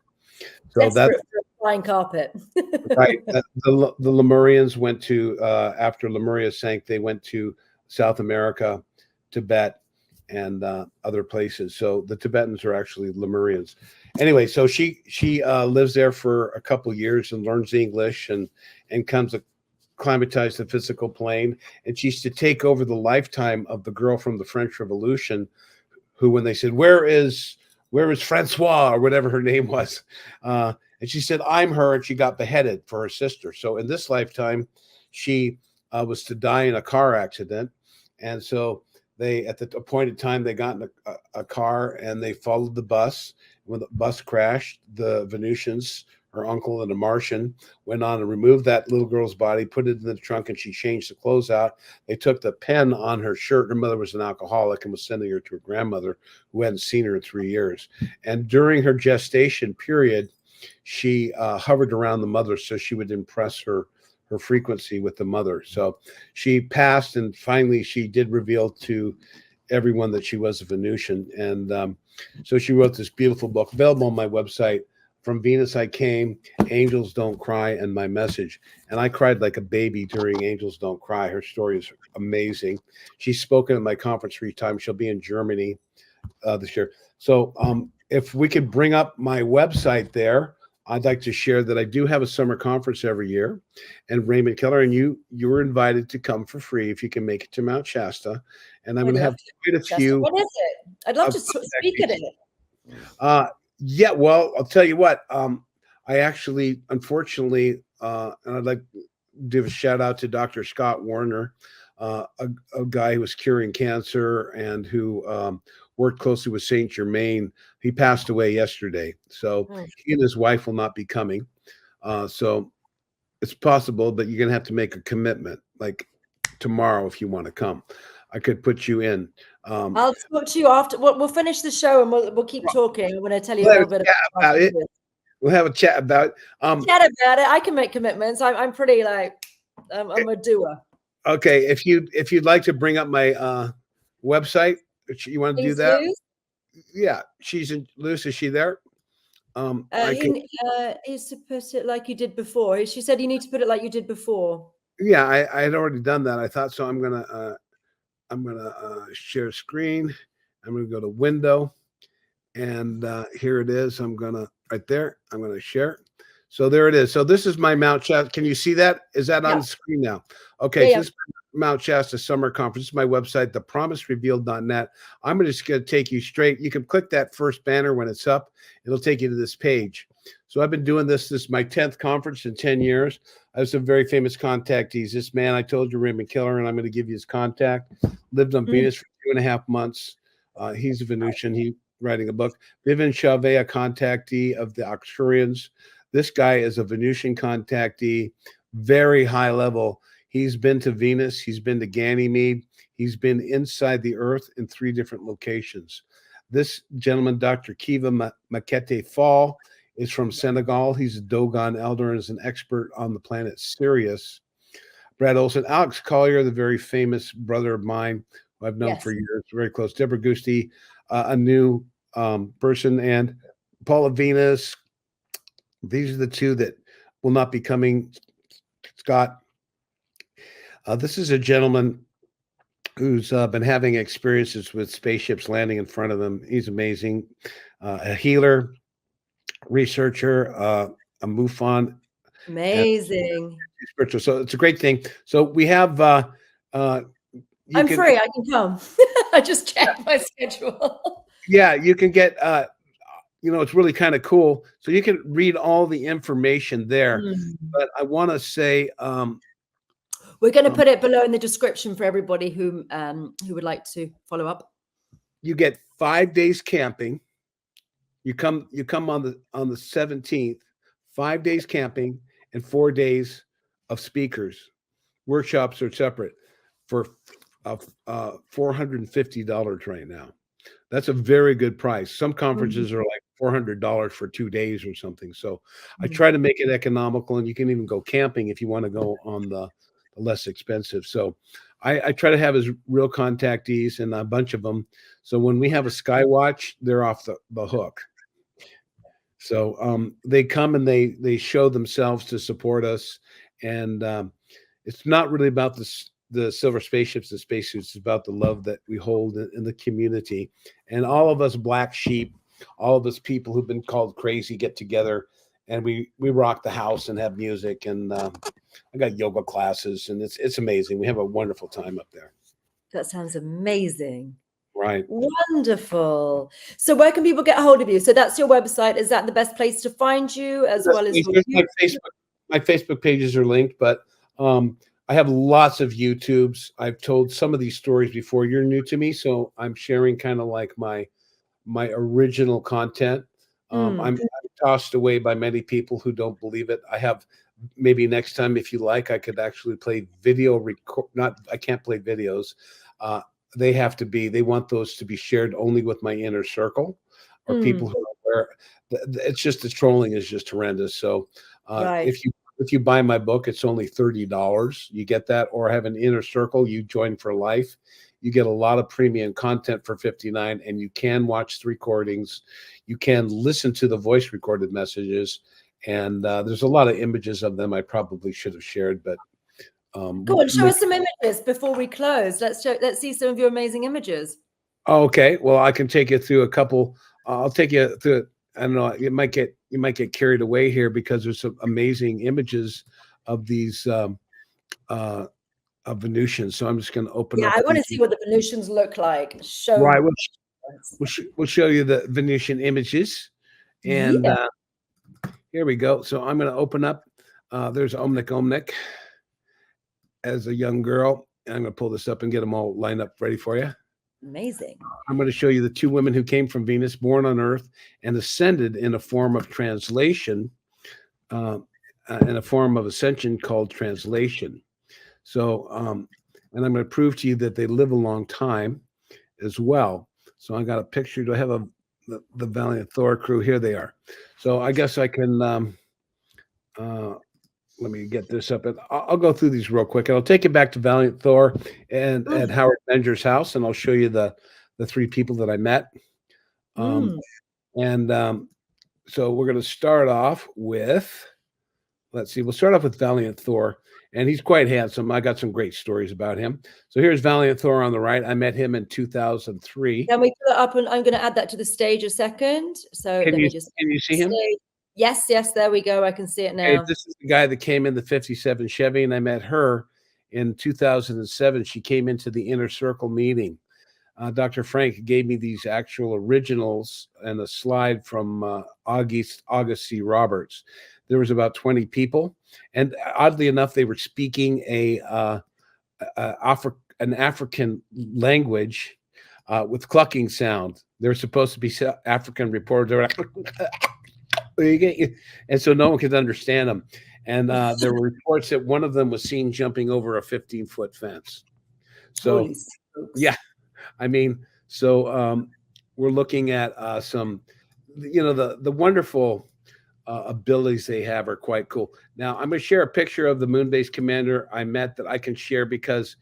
So that's flying carpet. Right. The Lemurians went to, after Lemuria sank, they went to South America, Tibet, and other places. So the Tibetans are actually Lemurians. Anyway, so she lives there for a couple years and learns English and comes acclimatized to the physical plane. And she's to take over the lifetime of the girl from the French Revolution, who, when they said, where is Francois, or whatever her name was, and she said, I'm her, and she got beheaded for her sister. So in this lifetime, she was to die in a car accident. And so they, at the appointed time, they got in a car and they followed the bus. When the bus crashed, the Venusians, her uncle and a Martian, went on and removed that little girl's body, put it in the trunk, and she changed the clothes out. They took the pen on her shirt. Her mother was an alcoholic and was sending her to her grandmother, who hadn't seen her in 3 years. And during her gestation period, she hovered around the mother so she would impress her frequency with the mother. So she passed, and finally she did reveal to everyone that she was a Venusian. And so she wrote this beautiful book, available on my website, From Venus I Came, Angels Don't Cry, and My Message. And I cried like a baby during Angels Don't Cry. Her story is amazing. She's spoken at my conference 3 times. She'll be in Germany this year. So if we could bring up my website there, I'd like to share that I do have a summer conference every year. And Raymond Keller, and you were invited to come for free if you can make it to Mount Shasta. And I'm going to have quite a few. What is it? I'd love to speak at it. Yeah, well, I'll tell you what. I actually, unfortunately, and I'd like to give a shout out to Dr. Scott Warner, a guy who was curing cancer and who worked closely with Saint Germain. He passed away yesterday, so he and his wife will not be coming. So it's possible, but you're gonna have to make a commitment, like tomorrow, if you want to come. I could put you in. I'll talk to you after. We'll finish the show and we'll keep talking. I'm going to tell you a little bit about it. We'll have a chat about it. Chat about it. I can make commitments. I'm pretty like I'm a doer. Okay, if you'd like to bring up my website, you want to do that? Luz? Yeah, she's in. Luz, is she there? He's to put it like you did before. She said you need to put it like you did before. Yeah, I had already done that. I thought so. I'm gonna share screen. I'm gonna go to window, and here it is. I'm gonna right there. I'm gonna share. So there it is. So this is my Mount Shasta. Can you see that? Is that on the screen now? Okay. So this is Mount Shasta Summer Conference. This is my website, thepromiserevealed.net. I'm just going to take you straight. You can click that first banner when it's up. It'll take you to this page. So I've been doing this. This is my 10th conference in 10 years. I have some very famous contactees. This man, I told you, Raymond Keller, and I'm going to give you his contact. Lived on Venus for 2.5 months. He's a Venusian. He's writing a book. Vivian Chauvet, a contactee of the Asteroids. This guy is a Venusian contactee, very high level. He's been to Venus. He's been to Ganymede. He's been inside the Earth in 3 different locations. This gentleman, Dr. Kiva Makete Fall, is from Senegal. He's a Dogon elder and is an expert on the planet Sirius. Brad Olson, Alex Collier, the very famous brother of mine, who I've known for years, very close. Deborah Gusti, a new person, and Paula Venus. These are the 2 that will not be coming. Scott, this is a gentleman who's been having experiences with spaceships landing in front of him. He's amazing. A healer, researcher, a MUFON. Amazing. So it's a great thing. So we have I'm free. I can come. I just checked my schedule. Yeah, you can get it's really kind of cool. So you can read all the information there. But I want to say we're going to put it below in the description for everybody who would like to follow up. You get 5 days camping. You come on the 17th, 5 days camping and 4 days of speakers. Workshops are separate for $450 right now. That's a very good price. Some conferences are like $400 for 2 days or something. So I try to make it economical, and you can even go camping if you want to go on the less expensive. So I try to have as real contactees, and a bunch of them. So when we have a sky watch, they're off the hook. So they come and they show themselves to support us. And it's not really about the the silver spaceships and spacesuits is about the love that we hold in the community. And all of us black sheep, all of us people who've been called crazy get together, and we rock the house and have music. And I got yoga classes, and it's amazing. We have a wonderful time up there. That sounds amazing. Right. Wonderful. So where can people get a hold of you? So that's your website. Is that the best place to find you, as well as your my Facebook pages are linked, but I have lots of YouTubes. I've told some of these stories before. You're new to me, so I'm sharing kind of like my original content. I'm tossed away by many people who don't believe it. I have, maybe next time, if you like, I could actually play video record. I can't play videos. They want those to be shared only with my inner circle, or people who are aware. It's just, the trolling is just horrendous. So right. if you buy my book, it's only $30. You get that, or have an inner circle, you join for life. You get a lot of premium content for $59, and you can watch the recordings. You can listen to the voice recorded messages, and there's a lot of images of them I probably should have shared, but go on, show us some images before we close. Let's see some of your amazing images. Okay, well, I can take you through a couple. I'll take you through. I don't know. You might get carried away here, because there's some amazing images of these of Venusians. So I'm just going to open up. Yeah, I want to see what the Venusians look like. Right. We'll show you the Venusian images, and here we go. So I'm going to open up. There's Omnic as a young girl. I'm going to pull this up and get them all lined up ready for you. Amazing. I'm going to show you the two women who came from Venus, born on Earth, and ascended in a form of translation, in a form of ascension called translation. So, and I'm going to prove to you that they live a long time as well. So I got a picture. Do I have the Valiant Thor crew? Here they are. So I guess I can, let me get this up. And I'll go through these real quick, and I'll take you back to Valiant Thor and at Howard Benger's house, and I'll show you the three people that I met. So we're going to start off with, let's see, we'll start off with Valiant Thor, and he's quite handsome. I got some great stories about him. So here's Valiant Thor on the right. I met him in 2003. Can we put it up? And I'm going to add that to the stage a second. So can you see him? Yes, there we go. I can see it now. Okay, this is the guy that came in the 57 Chevy, and I met her in 2007. She came into the Inner Circle meeting. Dr. Frank gave me these actual originals and a slide from August C. Roberts. There was about 20 people, and oddly enough, they were speaking an African language with clucking sound. They're supposed to be African reporters. And so no one could understand them. And there were reports that one of them was seen jumping over a 15-foot fence. So, yeah, I mean, so we're looking at some, the wonderful abilities they have are quite cool. Now, I'm going to share a picture of the Moonbase commander I met that I can share, because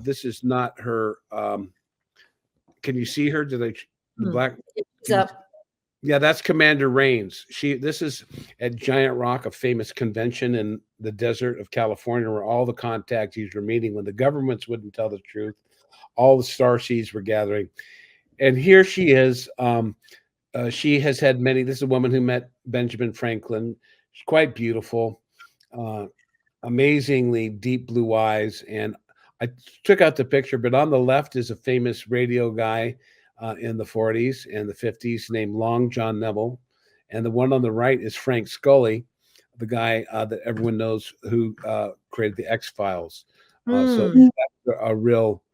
this is not her. Can you see her? The black? Yeah, that's Commander Rains. This is at Giant Rock, a famous convention in the desert of California, where all the contactees were meeting when the governments wouldn't tell the truth. All the starseeds were gathering. And here she is. She has had many. This is a woman who met Benjamin Franklin. She's quite beautiful, amazingly deep blue eyes. And I took out the picture, but on the left is a famous radio guy in the 40s and the 50s named Long John Neville. And the one on the right is Frank Scully, the guy that everyone knows who created the X-Files. So that's a real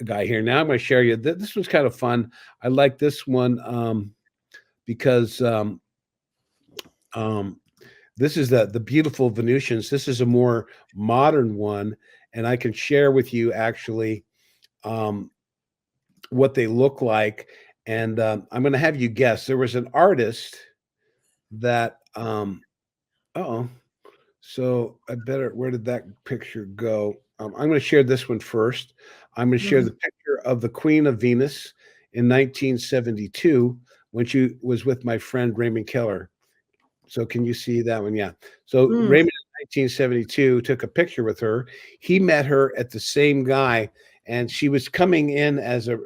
guy here. Now I'm going to share you. This was kind of fun. I like this one because this is the beautiful Venusians. This is a more modern one, and I can share with you actually what they look like. And I'm going to have you guess. There was an artist that so I better, where did that picture go? I'm going to share this one first. I'm going to share the picture of the Queen of Venus in 1972 when she was with my friend Raymond Keller. So can you see that one? Yeah. So Raymond 1872, took a picture with her. He met her at the same guy, and she was coming in as a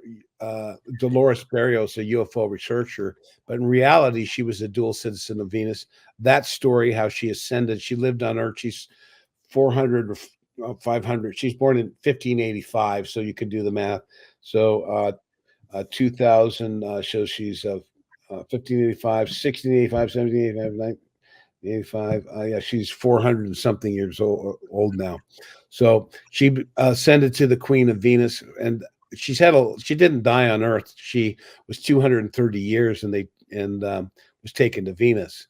Dolores Barrios, a UFO researcher, but in reality, she was a dual citizen of Venus. That story, how she ascended, she lived on Earth. She's 400 or 500. She's born in 1585, so you can do the math. So 2000, so she's 1585, 1685, 1785, 1985. Yeah, she's 400 and something years old now. So she ascended to the Queen of Venus, and she didn't die on Earth. She was 230 years, and was taken to Venus.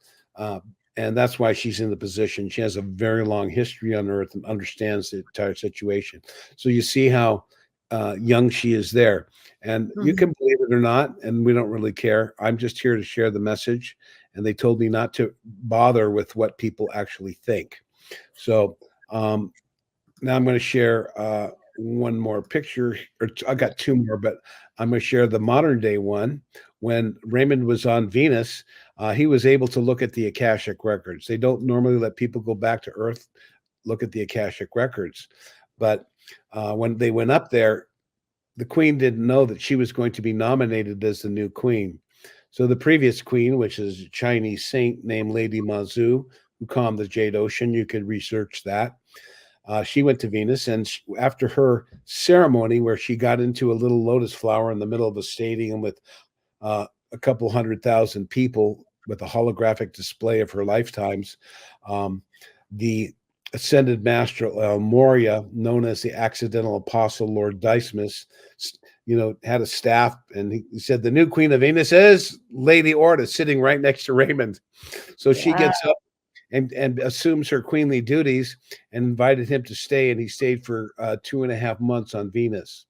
And that's why she's in the position. She has a very long history on Earth and understands the entire situation. So you see how young she is there. And you can believe it or not, and we don't really care. I'm just here to share the message. And they told me not to bother with what people actually think. So now I'm going to share one more picture, or I got two more, but I'm going to share the modern day one. When Raymond was on Venus, he was able to look at the Akashic records. They don't normally let people go back to Earth, look at the Akashic records. But when they went up there, the queen didn't know that she was going to be nominated as the new queen. So the previous queen, which is a Chinese saint named Lady Mazu, who calmed the Jade Ocean, you could research that. She went to Venus, and after her ceremony, where she got into a little lotus flower in the middle of a stadium with a couple 100,000 people with a holographic display of her lifetimes, the ascended master Moria, known as the accidental apostle Lord Dismas, had a staff, and he said the new queen of Venus is Lady Orta, sitting right next to Raymond. So she gets up and assumes her queenly duties and invited him to stay, and he stayed for 2.5 months on Venus.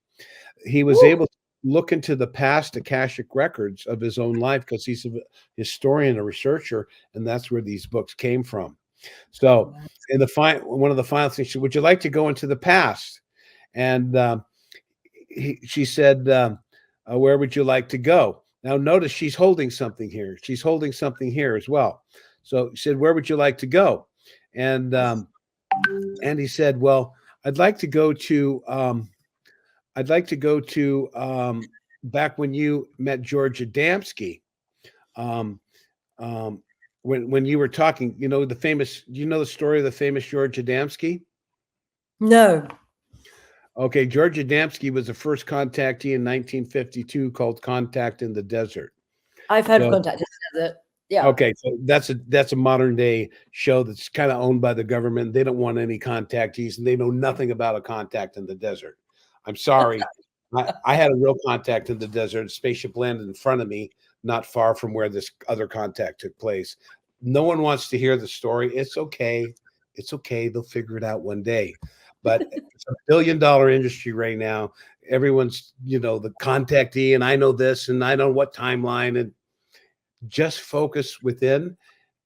He was able to look into the past Akashic records of his own life because he's a historian, a researcher, and that's where these books came from. So in one of the final things, would you like to go into the past? And she said, where would you like to go? Now notice she's holding something here. She's holding something here as well. So he said, where would you like to go? And he said, well, I'd like to go to back when you met George Adamski. When you were talking, do you know the story of the famous George Adamski? No. Okay, George Adamski was the first contactee in 1952 called Contact in the Desert. I've heard of Contact in the Desert. Yeah. Okay, so that's a modern day show that's kind of owned by the government. They don't want any contactees, and they know nothing about a contact in the desert. I'm sorry. I had a real contact in the desert. A spaceship landed in front of me, not far from where this other contact took place. No one wants to hear the story. It's okay. It's okay. They'll figure it out one day. But it's a billion-dollar industry right now. Everyone's, the contactee, and I know this, and I know what timeline, and just focus within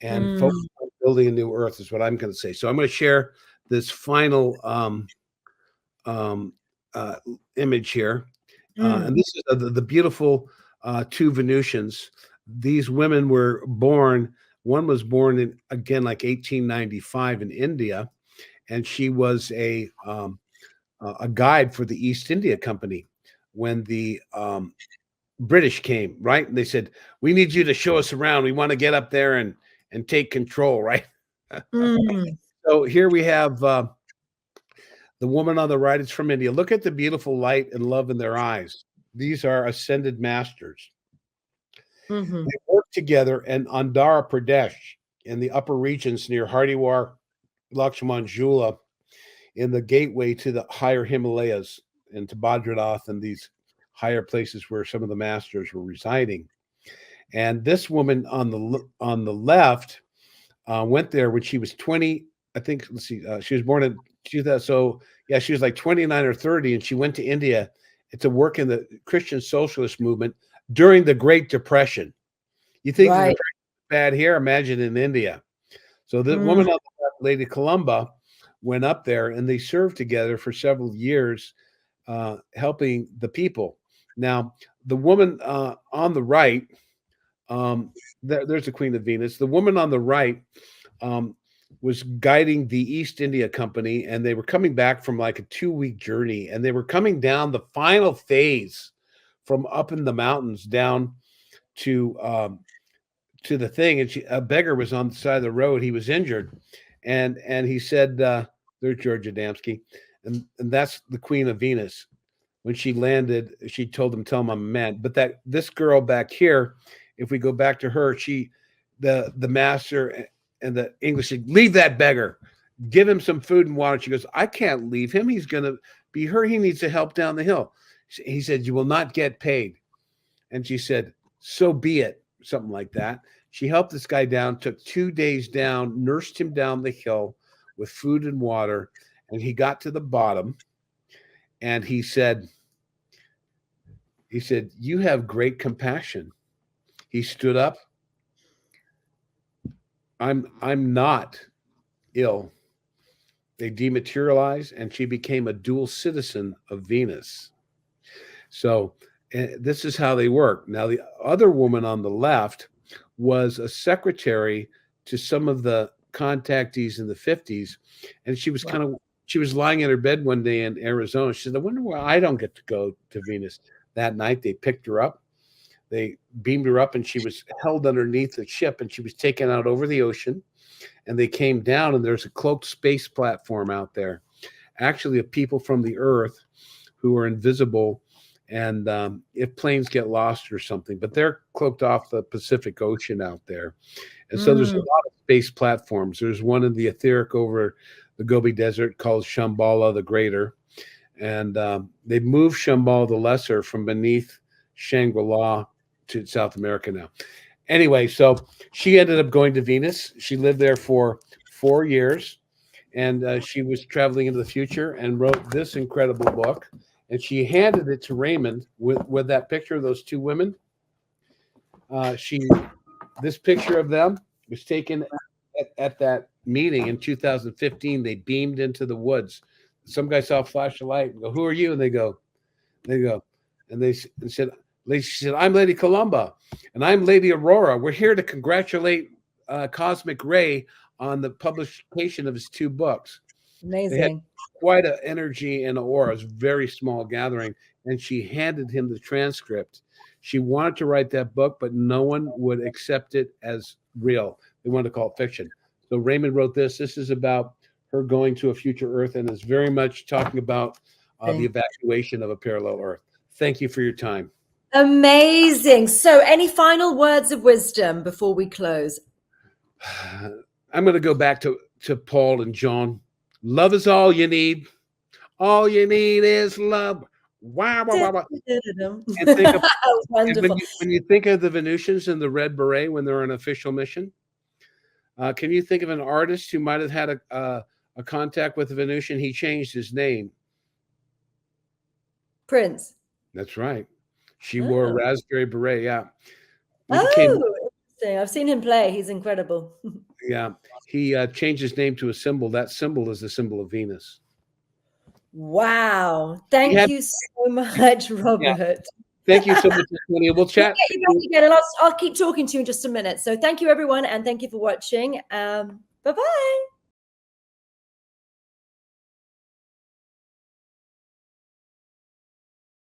and focus on building a new Earth is what I'm going to say. So I'm going to share this final image here. And this is the beautiful two Venusians. These women were born. One was born in, again, like 1895 in India, and she was a guide for the East India Company when the British came, right? And they said, we need you to show us around. We want to get up there and take control, right? So here we have the woman on the right. It's from India. Look at the beautiful light and love in their eyes. These are ascended masters. They work together in Andhra Pradesh in the upper regions near Hardwar, Lakshmanjula, in the gateway to the higher Himalayas, and to Badrinath and these higher places where some of the masters were residing. And this woman on the left went there when she was 20. I think, let's see, she was born in 2000. So yeah, she was like 29 or 30, and she went to India to work in the Christian socialist movement during the Great Depression. You think the bad here? Imagine in India. So the woman on the left, Lady Columba, went up there, and they served together for several years, helping the people. Now, the woman on the right, there's the Queen of Venus. The woman on the right, was guiding the East India Company, and they were coming back from like a 2-week journey, and they were coming down the final phase from up in the mountains down to the thing, and a beggar was on the side of the road. He was injured, and he said, "There's George Adamski," and that's the Queen of Venus. When she landed, she told him, "Tell him I'm a man." But that this girl back here, if we go back to her, the master and the English said, "Leave that beggar, give him some food and water." She goes, "I can't leave him. He's going to be hurt. He needs to help down the hill." He said, "You will not get paid." And she said, "So be it," something like that. She helped this guy down, took 2 days down, nursed him down the hill with food and water. And he got to the bottom, and he said, "You have great compassion." He stood up. I'm not ill. They dematerialized, and she became a dual citizen of Venus. So this is how they work. Now, the other woman on the left was a secretary to some of the contactees in the 50s. And she was she was lying in her bed one day in Arizona. She said, "I wonder why I don't get to go to Venus." That night, they picked her up. They beamed her up, and she was held underneath the ship, and she was taken out over the ocean. And they came down, and there's a cloaked space platform out there, actually of people from the Earth who are invisible. And if planes get lost or something, but they're cloaked off the Pacific Ocean out there. And so there's a lot of space platforms. There's one in the etheric over the Gobi Desert called Shambhala the Greater. And they moved Shambhala the Lesser from beneath Shangri-La to South America now. Anyway, so she ended up going to Venus. She lived there for 4 years, and she was traveling into the future and wrote this incredible book. And she handed it to Raymond with that picture of those two women. This picture of them was taken at that meeting in 2015. They beamed into the woods. Some guy saw a flash of light and go, "Who are you?" And they go, and she said, "I'm Lady Columba, and I'm Lady Aurora. We're here to congratulate Cosmic Ray on the publication of his 2 books." Amazing. They had quite an energy and aura. It was a very small gathering, and she handed him the transcript. She wanted to write that book, but no one would accept it as real. They wanted to call it fiction. So Raymond wrote this. This is about her going to a future Earth, and is very much talking about the evacuation of a parallel Earth. Thank you for your time. Amazing. So any final words of wisdom before we close? I'm going to go back to Paul and John. Love is all you need. All you need is love. Wow, wow, wow. And think of, Wonderful. when you think of the Venusians in the red beret when they're on official mission, can you think of an artist who might have had a contact with a Venusian? He changed his name. Prince. That's right. She wore a raspberry beret. Yeah. Interesting. I've seen him play. He's incredible. Yeah. He changed his name to a symbol. That symbol is the symbol of Venus. Wow. Thank you so much, Robert. Yeah. Thank you so much, Antonia. We'll chat. Again, I'll keep talking to you in just a minute. So thank you, everyone, and thank you for watching. Bye-bye.